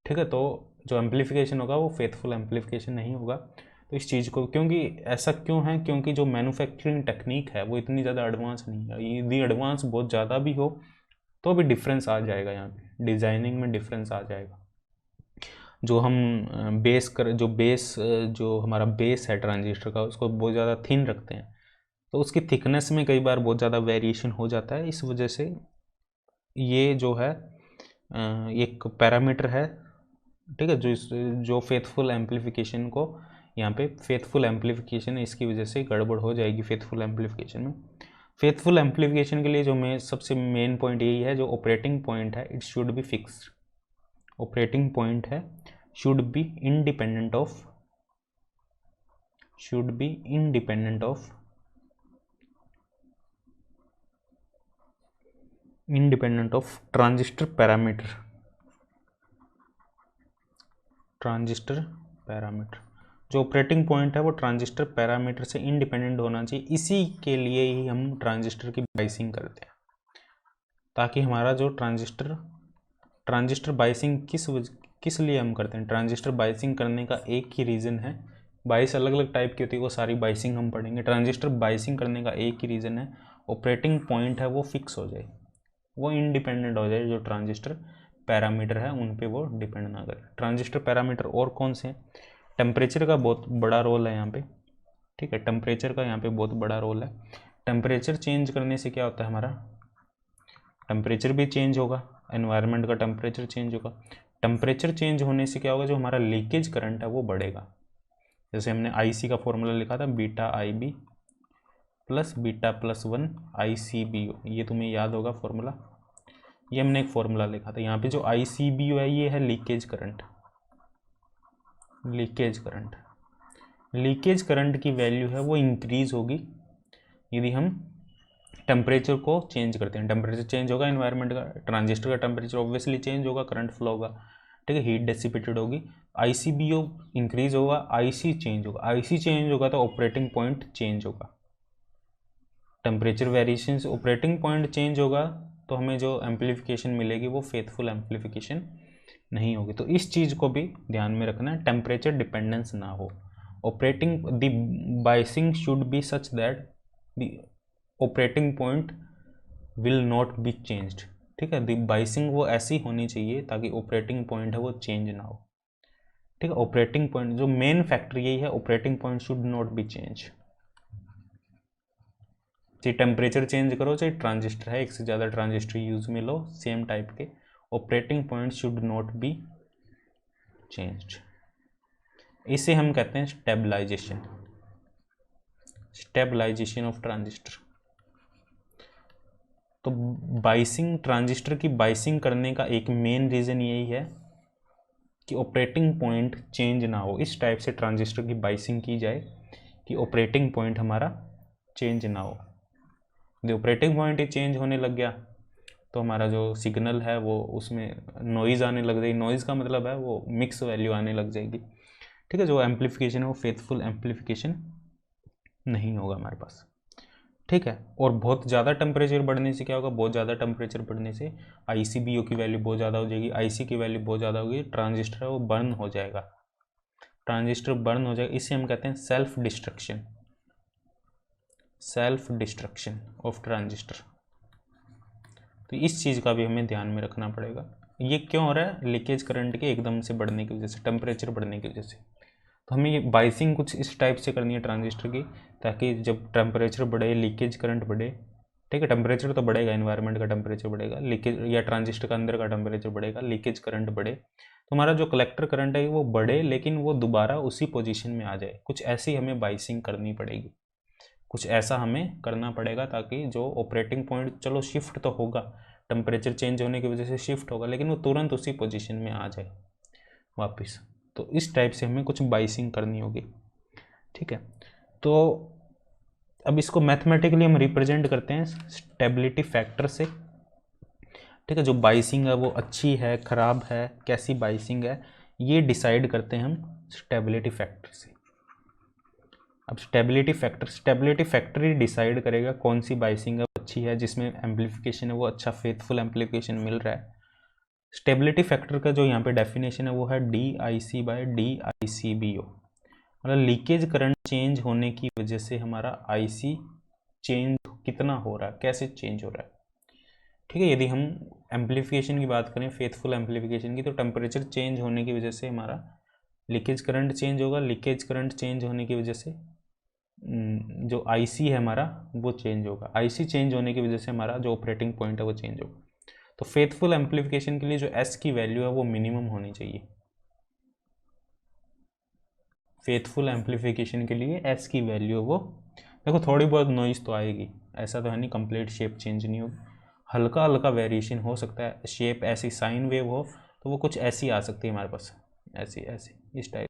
ठीक है, तो जो एम्पलीफिकेशन होगा वो फेथफुल एम्पलीफिकेशन नहीं होगा। तो इस चीज़ को, क्योंकि ऐसा क्यों है, क्योंकि जो मैन्युफैक्चरिंग टेक्निक है वो इतनी ज़्यादा एडवांस नहीं है। यदि एडवांस बहुत ज़्यादा भी हो तो भी डिफरेंस आ जाएगा, यहाँ पे डिज़ाइनिंग में डिफरेंस आ जाएगा। जो हम जो हमारा बेस है ट्रांजिस्टर का उसको बहुत ज़्यादा थिन रखते हैं, तो उसकी थिकनेस में कई बार बहुत ज़्यादा वेरिएशन हो जाता है। इस वजह से ये जो है एक पैरामीटर है, ठीक है, जो फेथफुल एम्पलीफिकेशन को, यहाँ पे फेथफुल एम्पलीफिकेशन है, इसकी वजह से गड़बड़ हो जाएगी फेथफुल एम्पलीफिकेशन में। फेथफुल एम्पलीफिकेशन के लिए जो सबसे मेन पॉइंट यही है, जो ऑपरेटिंग पॉइंट है it should be fixed. Operating point है should be independent of transistor parameter. जो ऑपरेटिंग पॉइंट है वो ट्रांजिस्टर पैरामीटर से इंडिपेंडेंट होना चाहिए। इसी के लिए ही हम ट्रांजिस्टर की बाइसिंग करते हैं, ताकि हमारा जो ट्रांजिस्टर बाइसिंग किस लिए हम करते हैं। ट्रांजिस्टर बाइसिंग करने का एक ही रीज़न है, बाइस अलग अलग टाइप की होती है, वो सारी बाइसिंग हम पढ़ेंगे। ट्रांजिस्टर बाइसिंग करने का एक ही रीज़न है, ऑपरेटिंग पॉइंट है वो फिक्स हो जाए, वो इंडिपेंडेंट हो जाए। जो ट्रांजिस्टर पैरामीटर है उन पे वो डिपेंड ना करे। ट्रांजिस्टर पैरामीटर और कौन से हैं? टेम्परेचर का बहुत बड़ा रोल है यहाँ पे, ठीक है, टेम्परेचर का यहाँ पे बहुत बड़ा रोल है। टेम्परेचर चेंज करने से क्या होता है, हमारा टेम्परेचर भी चेंज होगा, एनवायरनमेंट का टेम्परेचर चेंज होगा। टेम्परेचर चेंज होने से क्या होगा, जो हमारा लीकेज करंट है वो बढ़ेगा। जैसे हमने IC का फॉर्मूला लिखा था, beta IB plus beta plus 1 ICBO, ये तुम्हें याद होगा फॉर्मूला। ये हमने एक फॉर्मूला लिखा था। यहाँ पे जो ICBO है ये है लीकेज करंट। लीकेज करंट की वैल्यू है वो इंक्रीज होगी यदि हम टेम्परेचर को चेंज करते हैं। टेम्परेचर चेंज होगा एनवायरनमेंट का, ट्रांजिस्टर का टेम्परेचर ऑब्वियसली चेंज होगा, करंट फ्लो होगा, ठीक है, हीट डेसिपेटेड होगी। ICBO इंक्रीज होगा, IC चेंज होगा। IC चेंज होगा तो ऑपरेटिंग पॉइंट चेंज होगा। टेम्परेचर वेरिएशन से ऑपरेटिंग पॉइंट चेंज होगा तो हमें जो एम्पलीफिकेशन मिलेगी वो फेथफुल एम्पलीफिकेशन नहीं होगी। तो इस चीज़ को भी ध्यान में रखना है, टेम्परेचर डिपेंडेंस ना हो। Operating the biasing should be such that the operating point will not be changed, ठीक है। द बाइसिंग वो ऐसी होनी चाहिए ताकि ऑपरेटिंग पॉइंट है वो चेंज ना हो, ठीक है। ऑपरेटिंग पॉइंट जो मेन फैक्टर यही है, operating point should not be change. चाहे टेम्परेचर चेंज करो, चाहे ट्रांजिस्टर है, एक से ज़्यादा ट्रांजिस्टर यूज में लो सेम टाइप के, operating point should not be changed. इसे हम कहते हैं स्टेबलाइजेशन ऑफ ट्रांजिस्टर। तो बाइसिंग, ट्रांजिस्टर की बाइसिंग करने का एक मेन रीज़न यही है कि ऑपरेटिंग पॉइंट चेंज ना हो। इस टाइप से ट्रांजिस्टर की बाइसिंग की जाए कि ऑपरेटिंग पॉइंट हमारा चेंज ना हो। यदि ऑपरेटिंग पॉइंट ही चेंज होने लग गया तो हमारा जो सिग्नल है वो उसमें नॉइज़ आने लग जाएगी। नॉइज़ का मतलब है वो मिक्स वैल्यू आने लग जाएगी, ठीक है। जो एम्पलीफिकेशन है वो फेथफुल एम्पलीफिकेशन नहीं होगा हमारे पास, ठीक है। और बहुत ज़्यादा टेम्परेचर बढ़ने से क्या होगा, बहुत ज़्यादा टेम्परेचर बढ़ने से ICBO की वैल्यू बहुत ज़्यादा हो जाएगी, IC की वैल्यू बहुत ज़्यादा होगी, ट्रांजिस्टर है वो बर्न हो जाएगा, ट्रांजिस्टर बर्न हो जाएगा। इसे हम कहते हैं सेल्फ डिस्ट्रक्शन ऑफ ट्रांजिस्टर। तो इस चीज़ का भी हमें ध्यान में रखना पड़ेगा। ये क्यों हो रहा है, लीकेज करंट के एकदम से बढ़ने की वजह से, टेम्परेचर बढ़ने की वजह से। तो हमें ये बाइसिंग कुछ इस टाइप से करनी है ट्रांजिस्टर की, ताकि जब टेम्परेचर बढ़े, लीकेज करंट बढ़े, ठीक है, टेम्परेचर तो बढ़ेगा, एनवायरनमेंट का टेम्परेचर बढ़ेगा, लीकेज या ट्रांजिस्टर का अंदर का टेम्परेचर बढ़ेगा, लीकेज करंट बढ़े, तो हमारा जो कलेक्टर करंट है वो बढ़े लेकिन वो दोबारा उसी पोजीशन में आ जाए। कुछ ऐसी हमें बाइसिंग करनी पड़ेगी, कुछ ऐसा हमें करना पड़ेगा ताकि जो ऑपरेटिंग पॉइंट, चलो शिफ्ट तो होगा, टेम्परेचर चेंज होने की वजह से शिफ्ट होगा, लेकिन वो तुरंत उसी पोजीशन में आ जाए वापस। तो इस टाइप से हमें कुछ बाइसिंग करनी होगी, ठीक है। तो अब इसको मैथमेटिकली हम रिप्रेजेंट करते हैं स्टेबिलिटी फैक्टर से, ठीक है। जो बाइसिंग है वो अच्छी है, ख़राब है, कैसी बाइसिंग है, ये डिसाइड करते हैं हम स्टेबिलिटी फैक्टर से। अब स्टेबिलिटी फैक्टर ही डिसाइड करेगा कौन सी बाइसिंग है अच्छी है, जिसमें एम्पलीफिकेशन है वो अच्छा फेथफुल एम्पलीफिकेशन मिल रहा है। स्टेबिलिटी फैक्टर का जो यहाँ पे डेफिनेशन है वो है DIC/DICBO, मतलब लीकेज करंट चेंज होने की वजह से हमारा IC चेंज कितना हो रहा है, कैसे चेंज हो रहा है, ठीक है। यदि हम एम्पलीफिकेशन की बात करें, फेथफुल एम्पलीफिकेशन की, तो टेम्परेचर चेंज होने की वजह से हमारा लीकेज करंट चेंज होगा, लीकेज करंट चेंज होने की वजह से जो IC है हमारा वो चेंज होगा, IC चेंज होने की वजह से हमारा जो ऑपरेटिंग पॉइंट है वो चेंज होगा। तो फेथफुल एम्पलीफिकेशन के लिए जो S की वैल्यू है वो मिनिमम होनी चाहिए। फेथफुल एम्पलीफिकेशन के लिए S की वैल्यू वो, देखो थोड़ी बहुत नॉइज़ तो आएगी, ऐसा तो है नहीं कंप्लीट शेप चेंज नहीं होगी, हल्का हल्का वेरिएशन हो सकता है। शेप ऐसी साइन वेव हो तो वो कुछ ऐसी आ सकती है हमारे पास, ऐसी ऐसी इस टाइप,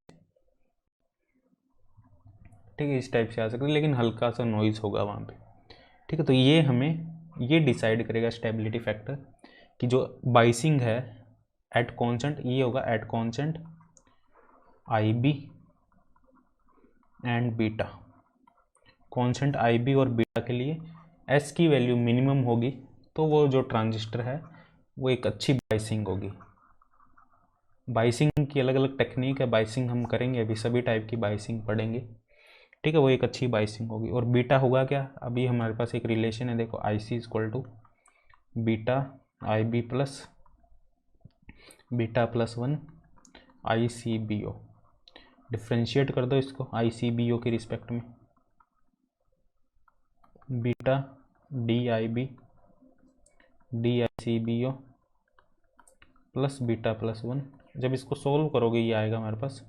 ठीक है, इस टाइप से आ सकती है, लेकिन हल्का सा नॉइज़ होगा वहाँ पे, ठीक है। तो ये हमें ये डिसाइड करेगा स्टेबिलिटी फैक्टर कि जो बाइसिंग है एट कॉन्स्टेंट, ये होगा at constant IB and beta. Constant IB और बीटा के लिए S की वैल्यू मिनिमम होगी तो वो जो ट्रांजिस्टर है वो एक अच्छी बाइसिंग होगी। बाइसिंग की अलग अलग टेक्निक है, बाइसिंग हम करेंगे अभी, सभी टाइप की बाइसिंग पढ़ेंगे, ठीक है। वो एक अच्छी बाइसिंग होगी। और बीटा होगा क्या, अभी हमारे पास एक रिलेशन है, देखो IC equal to beta IB plus beta plus 1 ICBO। Differentiate कर दो इसको ICBO के रिस्पेक्ट में, beta DIB DICBO plus beta plus 1। जब इसको सोल्व करोगे ये आएगा हमारे पास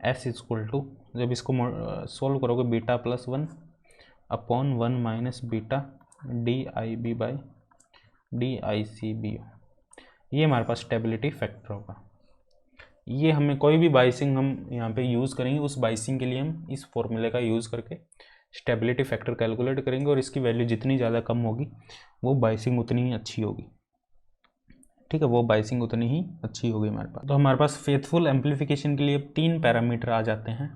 S इक्वल टू, जब इसको सोल्व करोगे beta plus 1 upon 1 minus beta DIB/DICBO, ये हमारे पास स्टेबिलिटी फैक्टर होगा। ये हमें कोई भी बाइसिंग हम यहाँ पे यूज़ करेंगे, उस बाइसिंग के लिए हम इस फॉर्मूले का यूज़ करके स्टेबिलिटी फैक्टर कैलकुलेट करेंगे, और इसकी वैल्यू जितनी ज़्यादा कम होगी वो बाइसिंग उतनी ही अच्छी होगी, ठीक है, वो बाइसिंग उतनी ही अच्छी होगी हमारे पास। तो हमारे पास फेथफुल एम्पलीफिकेशन के लिए 3 पैरामीटर आ जाते हैं।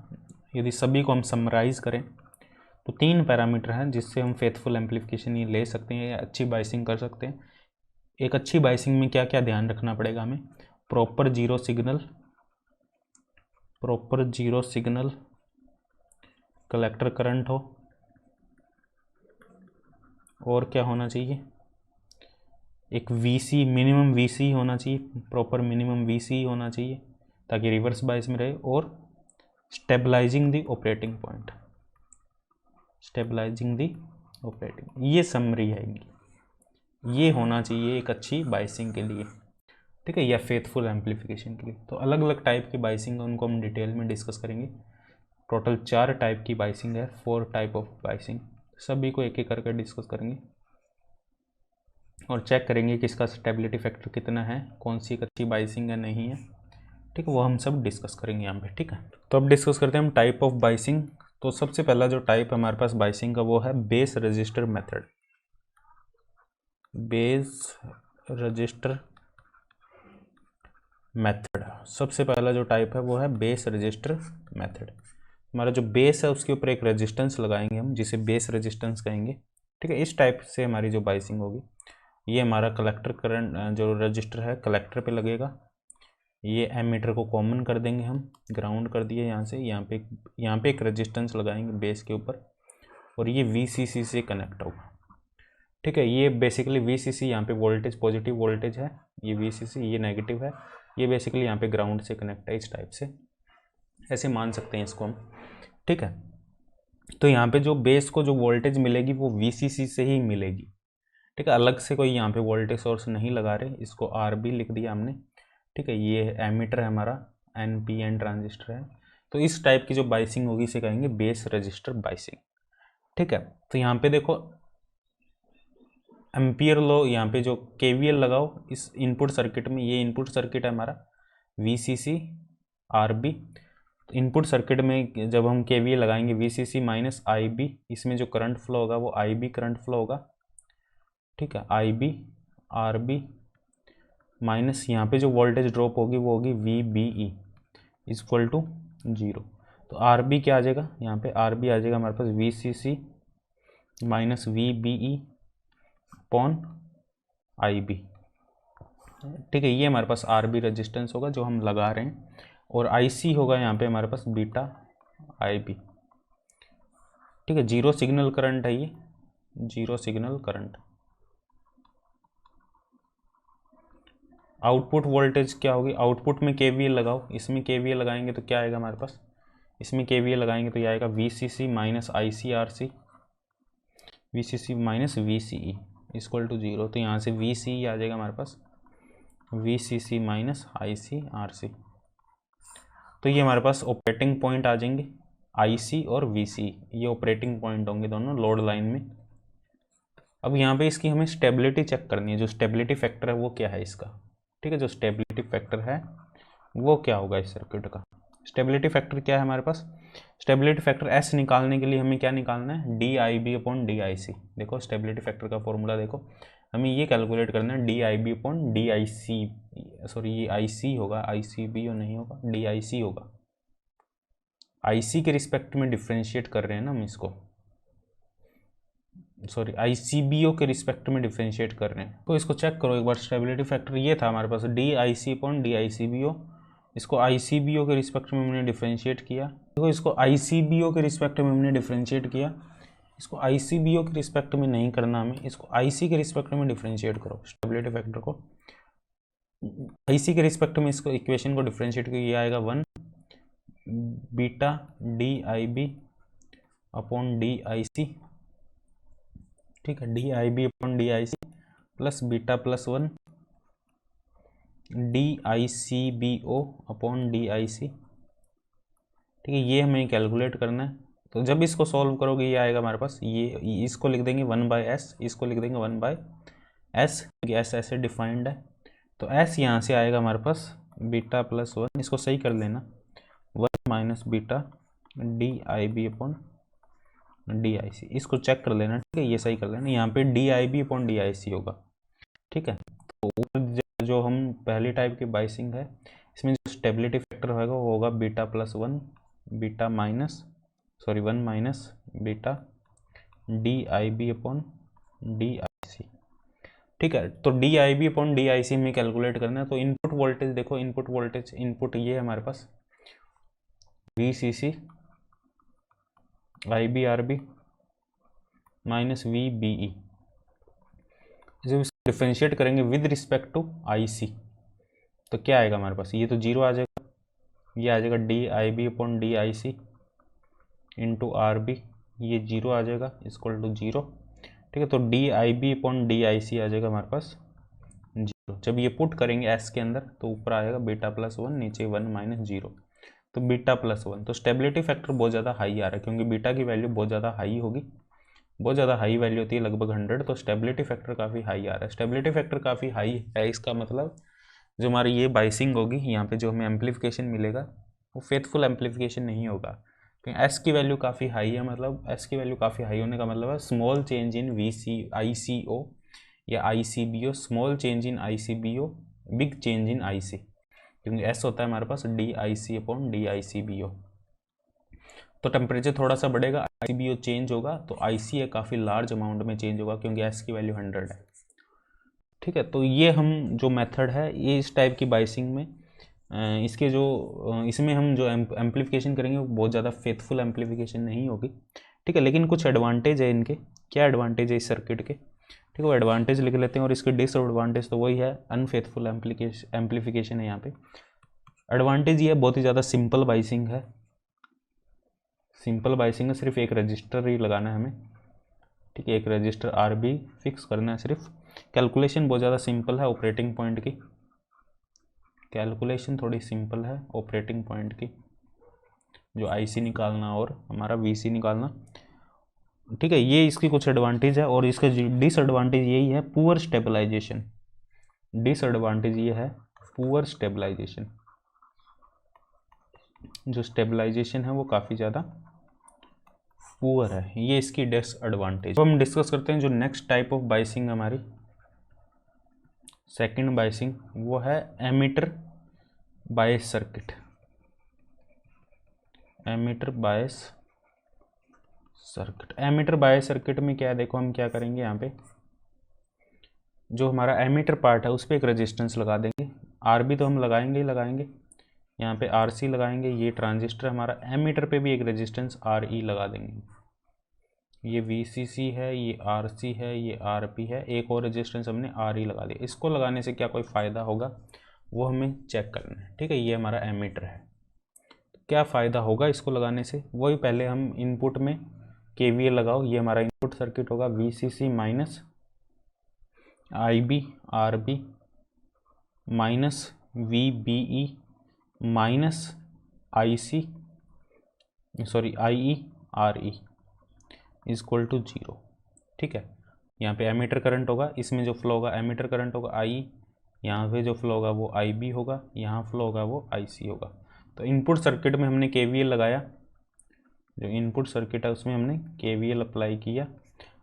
यदि सभी को हम समराइज़ करें तो 3 पैरामीटर हैं जिससे हम फेथफुल एम्पलीफिकेशन ये ले सकते हैं या अच्छी बाइसिंग कर सकते हैं। एक अच्छी बाइसिंग में क्या क्या ध्यान रखना पड़ेगा हमें, proper zero signal collector current हो, और क्या होना चाहिए, एक VC मिनिमम VC होना चाहिए, प्रॉपर मिनिमम VC होना चाहिए ताकि रिवर्स बाइस में रहे, और स्टेबलाइजिंग द ऑपरेटिंग पॉइंट, ये समरी है इनकी, ये होना चाहिए एक अच्छी बाइसिंग के लिए, ठीक है, या फेथफुल एम्पलीफिकेशन के लिए। तो अलग अलग टाइप की बाइसिंग है, उनको हम डिटेल में डिस्कस करेंगे। टोटल 4 टाइप की बाइसिंग है, 4 टाइप ऑफ बाइसिंग, सभी को एक एक करके डिस्कस करेंगे और चेक करेंगे कि इसका स्टेबिलिटी फैक्टर कितना है, कौन सी एक अच्छी बाइसिंग है नहीं है, ठीक है, वो हम सब डिस्कस करेंगे यहाँ पे, ठीक है। तो अब डिस्कस करते हैं हम टाइप ऑफ बाइसिंग। तो सबसे पहला जो टाइप हमारे पास बाइसिंग का वो है base register method. Base register method सबसे पहला जो टाइप है वो है बेस रजिस्टर मेथड। हमारा जो बेस है उसके ऊपर एक रेजिस्टेंस लगाएंगे हम, जिसे बेस रेजिस्टेंस कहेंगे। ठीक है, इस टाइप से हमारी जो बाइसिंग होगी, ये हमारा कलेक्टर करंट जो रजिस्टर है कलेक्टर पे लगेगा। ये एमीटर को कॉमन कर देंगे हम, ग्राउंड कर दिए यहाँ से, यहाँ पे एक रेजिस्टेंस लगाएंगे बेस के ऊपर, और ये VCC से कनेक्ट होगा। ठीक है, ये बेसिकली VCC यहाँ पे वोल्टेज पॉजिटिव वोल्टेज है, ये VCC, ये नेगेटिव है, ये बेसिकली यहाँ पे ग्राउंड से कनेक्ट है। इस टाइप से ऐसे मान सकते हैं इसको हम। ठीक है, तो यहाँ पे जो बेस को जो वोल्टेज मिलेगी वो VCC से ही मिलेगी। ठीक है, अलग से कोई यहाँ पे वोल्टेज सोर्स नहीं लगा रहे, इसको RB लिख दिया हमने। ठीक है, ये एमीटर है हमारा, NPN ट्रांजिस्टर है। तो इस टाइप की जो बाइसिंग होगी इसे कहेंगे बेस रजिस्टर बाइसिंग। ठीक है, तो यहाँ पे देखो एम्पियर लो, यहाँ पे जो KVL लगाओ इस इनपुट सर्किट में, ये इनपुट सर्किट है हमारा VCC RB। तो इनपुट सर्किट में जब हम KVL लगाएंगे VCC माइनस IB, इसमें जो करंट फ्लो होगा वो IB करंट फ्लो होगा। ठीक है, IB RB माइनस यहाँ पे जो वोल्टेज ड्रॉप होगी वो होगी VBE इक्वल टू 0। तो RB क्या आ जाएगा, यहाँ पे RB आ जाएगा हमारे पास VCC minus VBE upon IB। ठीक है, ये हमारे पास RB रेजिस्टेंस होगा जो हम लगा रहे हैं, और IC होगा यहाँ पे हमारे पास बीटा IB। ठीक है, जीरो सिग्नल करंट है ये, zero signal current. Output voltage क्या होगी, आउटपुट में KVL लगाओ, इसमें KVL लगाएंगे तो क्या आएगा हमारे पास, इसमें KVL लगाएंगे तो ये आएगा VCC minus ICRC, VCC minus VCE equal to 0। तो यहाँ से VCE आ जाएगा हमारे पास VCC माइनस ICRC। तो ये हमारे पास ऑपरेटिंग पॉइंट आ जाएंगे, IC और VCE, ये ऑपरेटिंग पॉइंट होंगे दोनों लोड लाइन में। अब यहाँ पे इसकी हमें स्टेबिलिटी चेक करनी है, जो स्टेबिलिटी फैक्टर है वो क्या है इसका। ठीक है, जो स्टेबिलिटी फैक्टर है वो क्या होगा इस सर्किट का। स्टेबिलिटी फैक्टर क्या है हमारे पास, स्टेबिलिटी फैक्टर S निकालने के लिए हमें क्या निकालना है, DIB अपॉन DIC। देखो स्टेबिलिटी फैक्टर का फॉर्मूला देखो, हमें ये कैलकुलेट करना है DIB अपॉन DIC, सॉरी ये IC होगा, ICB नहीं होगा, DIC होगा। IC के रिस्पेक्ट में डिफ्रेंशिएट कर रहे हैं ना हम इसको, सॉरी ICBO के रिस्पेक्ट में डिफ्रेंशिएट कर रहे हैं। तो इसको चेक करो एक बार, स्टेबिलिटी फैक्टर ये था हमारे पास DIC अपॉन DICBO, इसको ICBO के रिस्पेक्ट में हमने डिफ्रेंशिएट किया। देखो इसको ICBO के रिस्पेक्ट में हमने डिफ्रेंशिएट किया, इसको ICBO के रिस्पेक्ट में नहीं करना हमें, इसको IC के रिस्पेक्ट में डिफ्रेंशिएट करो स्टेबिलिटी फैक्टर को। IC के रिस्पेक्ट में इसको इक्वेशन को डिफ्रेंशिएट किया, ये आएगा 1 बीटा DIB अपॉन DIC। ठीक है, DIB upon DIC plus beta plus 1 DICBO upon DIC। ठीक है, ये हमें कैलकुलेट करना है। तो जब इसको सॉल्व करोगे ये आएगा हमारे पास, ये इसको लिख देंगे 1/s, इसको लिख देंगे 1/s, क्योंकि s ऐसे डिफाइंड है। तो s यहाँ से आएगा हमारे पास बीटा प्लस 1, इसको सही कर लेना, 1 minus beta DIB upon DIC, इसको चेक कर लेना। ठीक है, ये सही कर लेना, यहाँ पे DIB अपॉन DIC होगा। ठीक है, तो जो हम पहली टाइप की बाइसिंग है इसमें जो स्टेबिलिटी फैक्टर होगा वो होगा beta plus 1 beta minus, sorry 1 minus beta DIB upon DIC। ठीक है, तो DIB अपॉन DIC में कैलकुलेट करना है। तो इनपुट वोल्टेज देखो, इनपुट वोल्टेज, इनपुट ये है हमारे पास VCC IB RB minus VBE। जब इसको डिफ्रेंशिएट करेंगे विद रिस्पेक्ट टू IC तो क्या आएगा हमारे पास, ये तो 0 आ जाएगा, ये आ जाएगा DIB upon DIC into RB, ये 0 आ जाएगा इक्वल टू 0। ठीक है, तो DIB अपॉन DIC आ जाएगा हमारे पास 0। जब ये पुट करेंगे S के अंदर तो ऊपर आएगा बीटा प्लस 1, नीचे 1 माइनस 0, तो बीटा प्लस 1। तो स्टेबिलिटी फैक्टर बहुत ज़्यादा हाई आ रहा है, क्योंकि बीटा की वैल्यू बहुत ज़्यादा हाई होगी, बहुत ज़्यादा हाई वैल्यू होती है लगभग 100, तो स्टेबिलिटी फैक्टर काफ़ी हाई आ रहा है। स्टेबिलिटी फैक्टर काफ़ी हाई है, इसका मतलब जो हमारी ये बाइसिंग होगी यहाँ पे जो हमें एम्पलीफिकेशन मिलेगा वो फेथफुल एम्पलीफिकेशन नहीं होगा, एस की वैल्यू काफ़ी हाई है, मतलब एस की वैल्यू काफ़ी हाई होने का मतलब है स्मॉल चेंज इन ICO या ICBO, small change in ICBO, big change in IC, क्योंकि एस होता है हमारे पास DIC/DICBO। तो टेम्परेचर थोड़ा सा बढ़ेगा, ICBO चेंज होगा, तो IC है काफ़ी लार्ज अमाउंट में चेंज होगा क्योंकि एस की वैल्यू 100 है। ठीक है, तो ये हम जो मेथड है ये इस टाइप की बाइसिंग में इसके जो इसमें हम जो एम्प्लीफिकेशन करेंगे वो बहुत ज़्यादा फेथफुल एम्प्लीफिकेशन नहीं होगी। ठीक है, लेकिन कुछ एडवांटेज है इनके। क्या एडवांटेज है इस सर्किट के? ठीक है, वो एडवांटेज लिख लेते हैं, और इसके डिसएडवांटेज तो वही है, अनफेथफुल एम्प्लीफिकेशन है यहाँ पे। एडवांटेज ये है बहुत ही ज़्यादा सिंपल बाइसिंग है, सिंपल बाइसिंग है, सिर्फ एक रजिस्टर ही लगाना है हमें। ठीक है, एक रजिस्टर RB फिक्स करना है सिर्फ। कैलकुलेशन बहुत ज़्यादा सिंपल है ऑपरेटिंग पॉइंट की, कैलकुलेशन थोड़ी सिंपल है ऑपरेटिंग पॉइंट की, जो IC निकालना और हमारा VC निकालना। ठीक है, ये इसकी कुछ एडवांटेज है, और इसका डिसएडवांटेज यही है पुअर स्टेबलाइजेशन। डिसएडवांटेज ये है पुअर स्टेबलाइजेशन, जो स्टेबलाइजेशन है वो काफ़ी ज़्यादा पुअर है, ये इसकी डिसएडवांटेज। तो हम डिस्कस करते हैं जो नेक्स्ट टाइप ऑफ बाइसिंग हमारी सेकंड बाइसिंग, वो है emitter bias circuit. Emitter bias circuit, emitter bias circuit में क्या है, देखो हम क्या करेंगे, यहाँ पे जो हमारा एमीटर पार्ट है उस पर एक रेजिस्टेंस लगा देंगे, RB तो हम लगाएंगे ही लगाएंगे, यहाँ पे RC लगाएंगे, ये ट्रांजिस्टर हमारा, एमीटर पे भी एक रेजिस्टेंस RE लगा देंगे, ये VCC है, ये RC है, ये RP है, एक और रेजिस्टेंस हमने RE लगा दिया। इसको लगाने से क्या कोई फ़ायदा होगा वो हमें चेक करना है। ठीक है, ये हमारा एमीटर है, क्या फ़ायदा होगा इसको लगाने से, वही पहले हम इनपुट में KVL लगाओ, ये हमारा इनपुट सर्किट होगा VCC minus IB RB minus VBE minus IE RE is equal to 0। ठीक है, यहाँ पे एमीटर करंट होगा, इसमें जो फ्लो होगा एमीटर करंट होगा IE, यहाँ पे जो फ्लो होगा वो IB होगा, यहाँ फ्लो होगा वो IC होगा। तो इनपुट सर्किट में हमने KVL लगाया, जो इनपुट सर्किट है उसमें हमने KVL अप्लाई किया,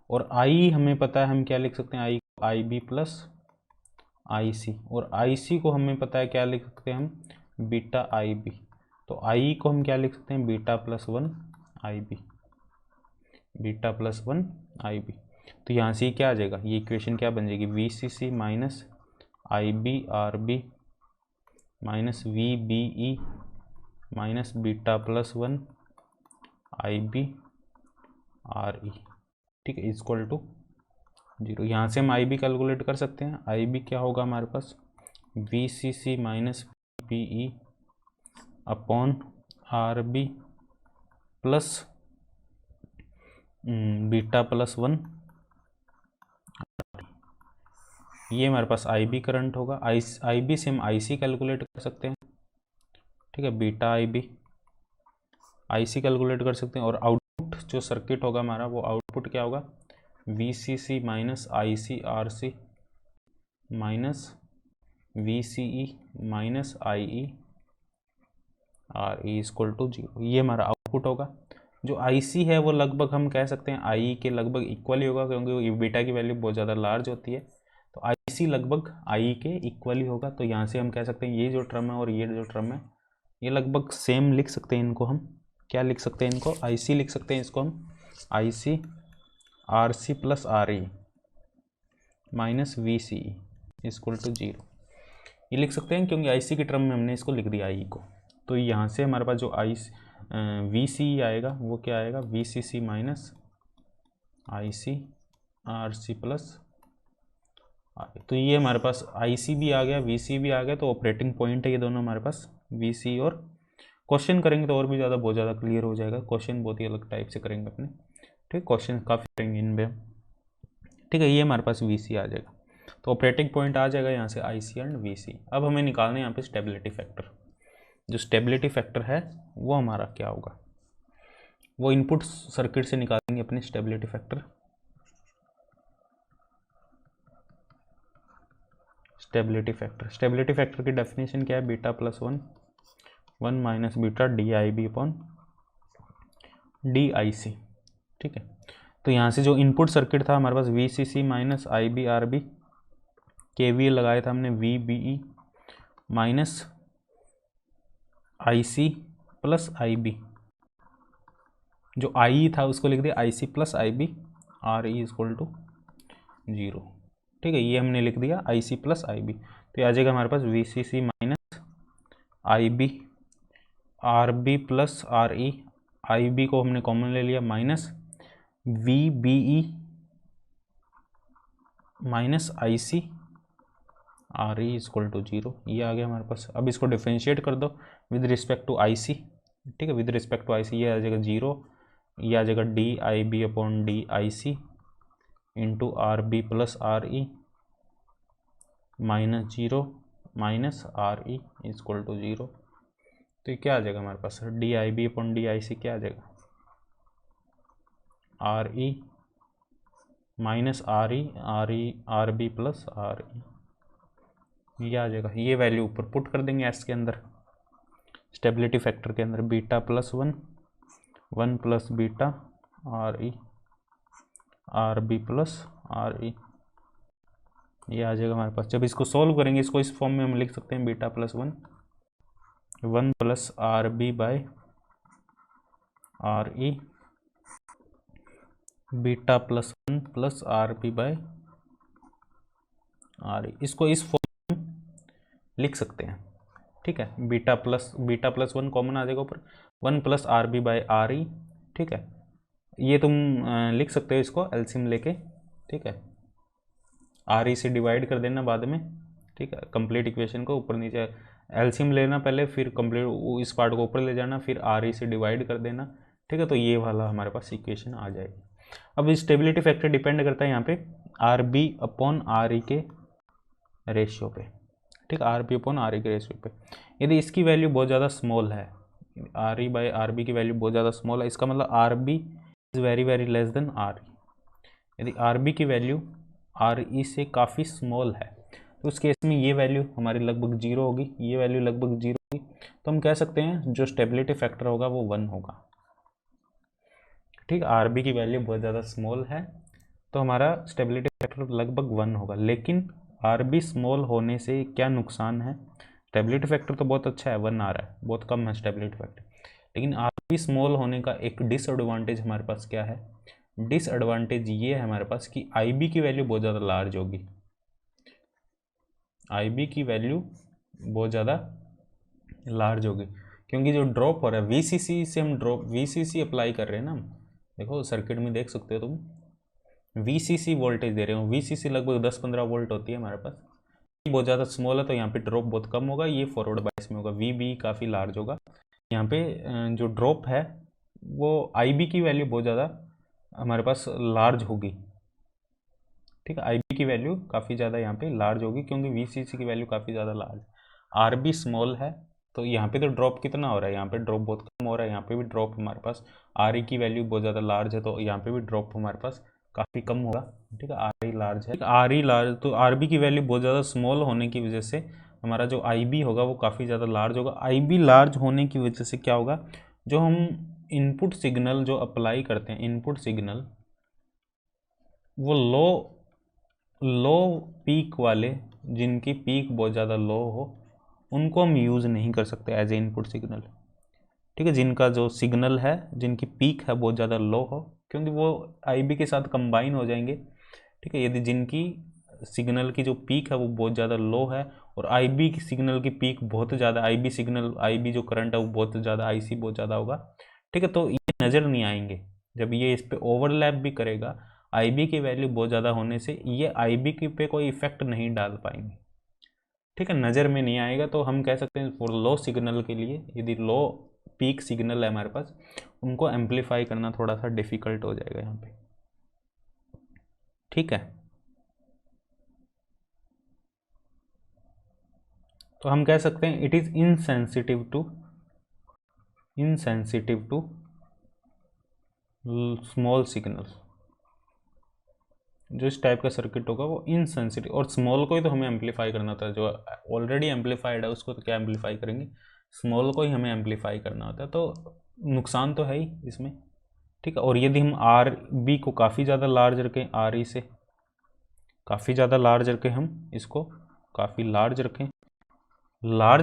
और I हमें पता है हम क्या लिख सकते हैं, I को IB प्लस IC, और IC को हमें पता है क्या लिख सकते हैं हम, बीटा IB, तो I को हम क्या लिख सकते हैं, beta plus 1 IB, beta plus 1 IB। तो यहाँ से क्या आ जाएगा, ये इक्वेशन क्या बन जाएगी, VCC minus IB RB minus VBE minus beta plus 1 IB RE। ठीक है, इक्वल टू 0। यहाँ से हम IB कैलकुलेट कर सकते हैं, IB क्या होगा हमारे पास, VCC minus VBE upon RB plus beta plus 1, ये हमारे पास IB करंट होगा। IB से हम IC कैलकुलेट कर सकते हैं। ठीक है, बीटा IC कैलकुलेट कर सकते हैं, और आउटपुट जो सर्किट होगा हमारा, वो आउटपुट क्या होगा, VCC minus IC RC minus VCE minus IE RE equal to 0, ये हमारा आउटपुट होगा। जो IC है वो लगभग हम कह सकते हैं IE के लगभग इक्वल ही होगा, क्योंकि बीटा की वैल्यू बहुत ज़्यादा लार्ज होती है, तो IC लगभग IE के इक्वल ही होगा। तो यहाँ से हम कह सकते हैं ये जो टर्म है और ये जो टर्म है ये लगभग सेम लिख सकते हैं, इनको हम क्या लिख सकते हैं, इनको IC लिख सकते हैं, इसको हम IC RC plus RE minus VCE equal to 0, ये लिख सकते हैं, क्योंकि IC की टर्म में हमने इसको लिख दिया IE को। तो यहाँ से हमारे पास जो VCE आएगा वो क्या आएगा, VCC minus IC RC plus RE। तो ये हमारे पास IC भी आ गया, VC भी आ गया, तो ऑपरेटिंग पॉइंट है ये दोनों हमारे पास VC, और क्वेश्चन करेंगे तो और भी ज़्यादा बहुत ज़्यादा क्लियर हो जाएगा, क्वेश्चन बहुत ही अलग टाइप से करेंगे अपने। ठीक, क्वेश्चन काफ़ी करेंगे इनमें। ठीक है, ये हमारे पास VC आ जाएगा, तो ऑपरेटिंग पॉइंट आ जाएगा यहाँ से IC एंड VC। अब हमें निकालना है यहाँ पे स्टेबिलिटी फैक्टर। जो स्टेबिलिटी फैक्टर है वो हमारा क्या होगा, वो इनपुट सर्किट से निकालेंगे अपने स्टेबिलिटी फैक्टर। स्टेबिलिटी फैक्टर की डेफिनेशन क्या है, beta plus 1 minus beta DIB upon D I C. ठीक है, तो यहाँ से जो इनपुट सर्किट था हमारे पास V C C minus I B R B, के वी लगाया था हमने V B E minus I C plus I B, जो आई था उसको लिख दिया I C plus I B, R E equal to 0। ठीक है, ये हमने लिख दिया I C plus I B, तो ये आ जाएगा हमारे पास V C C minus I B R B plus R E, I B को हमने कॉमन ले लिया, minus V B E minus I C R E equal to 0। ये आ गया हमारे पास। अब इसको डिफ्रेंशिएट कर दो with respect to I C. ठीक है, with respect to I C ये आ जाएगा 0, ये आ जाएगा D I B upon D I C into R B plus R E minus 0 minus R E equal to 0। तो ये क्या आ जाएगा हमारे पास, D I B upon D I C क्या आ जाएगा, R E minus R E R B plus R E, ये आ जाएगा। ये वैल्यू ऊपर पुट कर देंगे एस के अंदर, स्टेबिलिटी फैक्टर के अंदर, beta plus 1 plus beta R E R B plus R E, ये आ जाएगा हमारे पास। जब इसको सॉल्व करेंगे, इसको इस फॉर्म में हम लिख सकते हैं beta plus 1 plus R B by R E, beta plus 1 plus R B by R E, इसको इस फॉर्म में लिख सकते हैं। ठीक है, बीटा प्लस 1 कॉमन आ जाएगा ऊपर, 1 plus R B by R E. ठीक है, ये तुम लिख सकते हो इसको एलसीएम लेके। ठीक है, आर ई से डिवाइड कर देना बाद में। ठीक है, कंप्लीट इक्वेशन को ऊपर नीचे एलसीएम लेना पहले, फिर कंप्लीट इस पार्ट को ऊपर ले जाना, फिर आर ई से डिवाइड कर देना। ठीक है, तो ये वाला हमारे पास इक्वेशन आ जाएगी। अब स्टेबिलिटी फैक्टर डिपेंड करता है यहाँ पे R B upon R E के रेशियो पे। ठीक है, R B upon R E के रेशियो पे। यदि इसकी वैल्यू बहुत ज़्यादा स्मॉल है, R E by R B की वैल्यू बहुत ज़्यादा स्मॉल है, इसका मतलब R B is very very less than R E. यदि आर बी की वैल्यू आर ई से काफ़ी स्मॉल है, तो उस केस में ये वैल्यू हमारी लगभग 0 होगी, ये वैल्यू लगभग 0 होगी। तो हम कह सकते हैं जो स्टेबिलिटी फैक्टर होगा वो 1 होगा। ठीक है, आर बी की वैल्यू बहुत ज़्यादा स्मॉल है तो हमारा स्टेबिलिटी फैक्टर लगभग 1 होगा। लेकिन आर बी स्मॉल होने से क्या नुकसान है, स्टेबिलिटी फैक्टर तो बहुत अच्छा है, 1 आ रहा है, बहुत कम है स्टेबिलिटी फैक्टर, लेकिन आर बी स्मॉल होने का एक डिसएडवांटेज हमारे पास क्या है, डिसएडवांटेज ये है हमारे पास कि आई बी की वैल्यू बहुत ज़्यादा लार्ज होगी। आई बी की वैल्यू बहुत ज़्यादा लार्ज होगी क्योंकि जो ड्रॉप हो रहा है वीसीसी से हम वीसीसी अप्लाई कर रहे हैं ना, देखो सर्किट में देख सकते हो तुम, वीसीसी वोल्टेज दे रहे हो, वीसीसी लगभग 10-15 वोल्ट होती है हमारे पास। बहुत ज़्यादा स्मॉल है तो यहाँ पे ड्रॉप बहुत कम होगा, ये फॉरवर्ड बायस में होगा, वी बी काफ़ी लार्ज होगा। यहाँ पे जो ड्रॉप है वो आई बी की वैल्यू बहुत ज़्यादा हमारे पास लार्ज होगी। ठीक है, आई बी की वैल्यू काफ़ी ज़्यादा यहाँ पे लार्ज होगी क्योंकि वी सी सी की वैल्यू काफ़ी ज़्यादा लार्ज। आर बी स्मॉल है तो यहाँ पे तो ड्रॉप कितना हो रहा है, यहाँ पे ड्रॉप बहुत कम हो रहा है, यहाँ पे भी ड्रॉप हमारे पास, आर ई की वैल्यू बहुत ज़्यादा लार्ज है तो यहाँ पे भी ड्रॉप हमारे पास काफ़ी कम होगा। ठीक है, आर ई लार्ज है, आर ई लार्ज, तो आर बी की वैल्यू बहुत ज़्यादा स्मॉल होने की वजह से हमारा जो आई बी होगा वो काफ़ी ज़्यादा लार्ज होगा। आई बी लार्ज होने की वजह से क्या होगा, जो हम इनपुट सिग्नल जो अप्लाई करते हैं, इनपुट सिग्नल वो लो पीक वाले, जिनकी पीक बहुत ज़्यादा लो हो, उनको हम यूज़ नहीं कर सकते एज ए इनपुट सिग्नल। ठीक है, जिनका जो सिग्नल है, जिनकी पीक है बहुत ज़्यादा लो हो, क्योंकि वो आईबी के साथ कंबाइन हो जाएंगे। ठीक है, यदि जिनकी सिग्नल की जो पीक है वो बहुत ज़्यादा लो है और आईबी की सिग्नल की पीक बहुत ज़्यादा, आईबी सिग्नल, आईबी जो करंट है वो बहुत ज़्यादा, आईसी बहुत ज़्यादा होगा। ठीक है, तो ये नज़र नहीं आएंगे। जब ये इस पर ओवरलैप भी करेगा, आईबी की वैल्यू बहुत ज़्यादा होने से ये आईबी की पे कोई इफेक्ट नहीं डाल पाएंगे। ठीक है, नज़र में नहीं आएगा। तो हम कह सकते हैं फॉर लो सिग्नल के लिए, यदि लो पीक सिग्नल है हमारे पास, उनको एम्पलीफाई करना थोड़ा सा डिफ़िकल्ट हो जाएगा यहाँ पे। ठीक है, तो हम कह सकते हैं it is insensitive to small signal. जो इस टाइप का सर्किट होगा वो इनसेंसिटिव, और स्मॉल को ही तो हमें एम्पलीफाई करना होता है, जो ऑलरेडी एम्पलीफाइड है उसको तो क्या एम्पलीफाई करेंगे, स्मॉल को ही हमें एम्पलीफाई करना होता है। तो नुकसान तो है ही इसमें, ठीक है। और यदि हम आर बी को काफ़ी ज़्यादा लार्ज रखें, आर ई से काफ़ी ज़्यादा लार्ज रखें, हम इसको काफ़ी लार्ज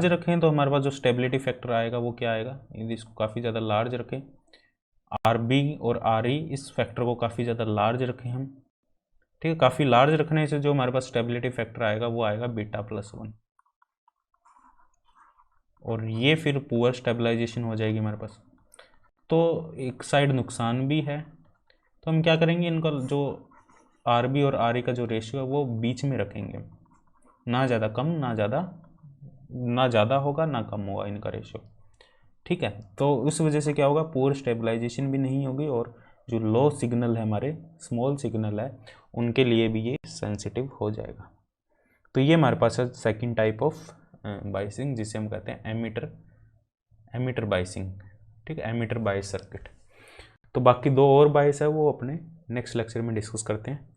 रखें तो हमारे पास जो स्टेबिलिटी फैक्टर आएगा वो क्या आएगा, यदि इसको काफ़ी ज़्यादा लार्ज रखें, आर बी और आर ई इस फैक्टर को काफ़ी ज़्यादा लार्ज रखें हम, ठीक है। काफ़ी लार्ज रखने से जो हमारे पास स्टेबिलिटी फैक्टर आएगा वो आएगा β+1, और ये फिर पुअर स्टेबलाइजेशन हो जाएगी हमारे पास। तो एक साइड नुकसान भी है, तो हम क्या करेंगे, इनका जो आर बी और आर ई का जो रेशियो है वो बीच में रखेंगे, ना ज़्यादा कम ना ज़्यादा होगा ना कम होगा इनका रेशियो, ठीक है। तो उस वजह से क्या होगा, पुअर स्टेबलाइजेशन भी नहीं होगी, और जो लो सिग्नल है हमारे, स्मॉल सिग्नल है, उनके लिए भी ये सेंसिटिव हो जाएगा। तो ये हमारे पास है सेकंड टाइप ऑफ बाइसिंग, जिसे हम कहते हैं एमीटर बाइसिंग, ठीक है, एमीटर बाइस सर्किट। तो बाकी दो और बाइस है वो अपने नेक्स्ट लेक्चर में डिस्कस करते हैं।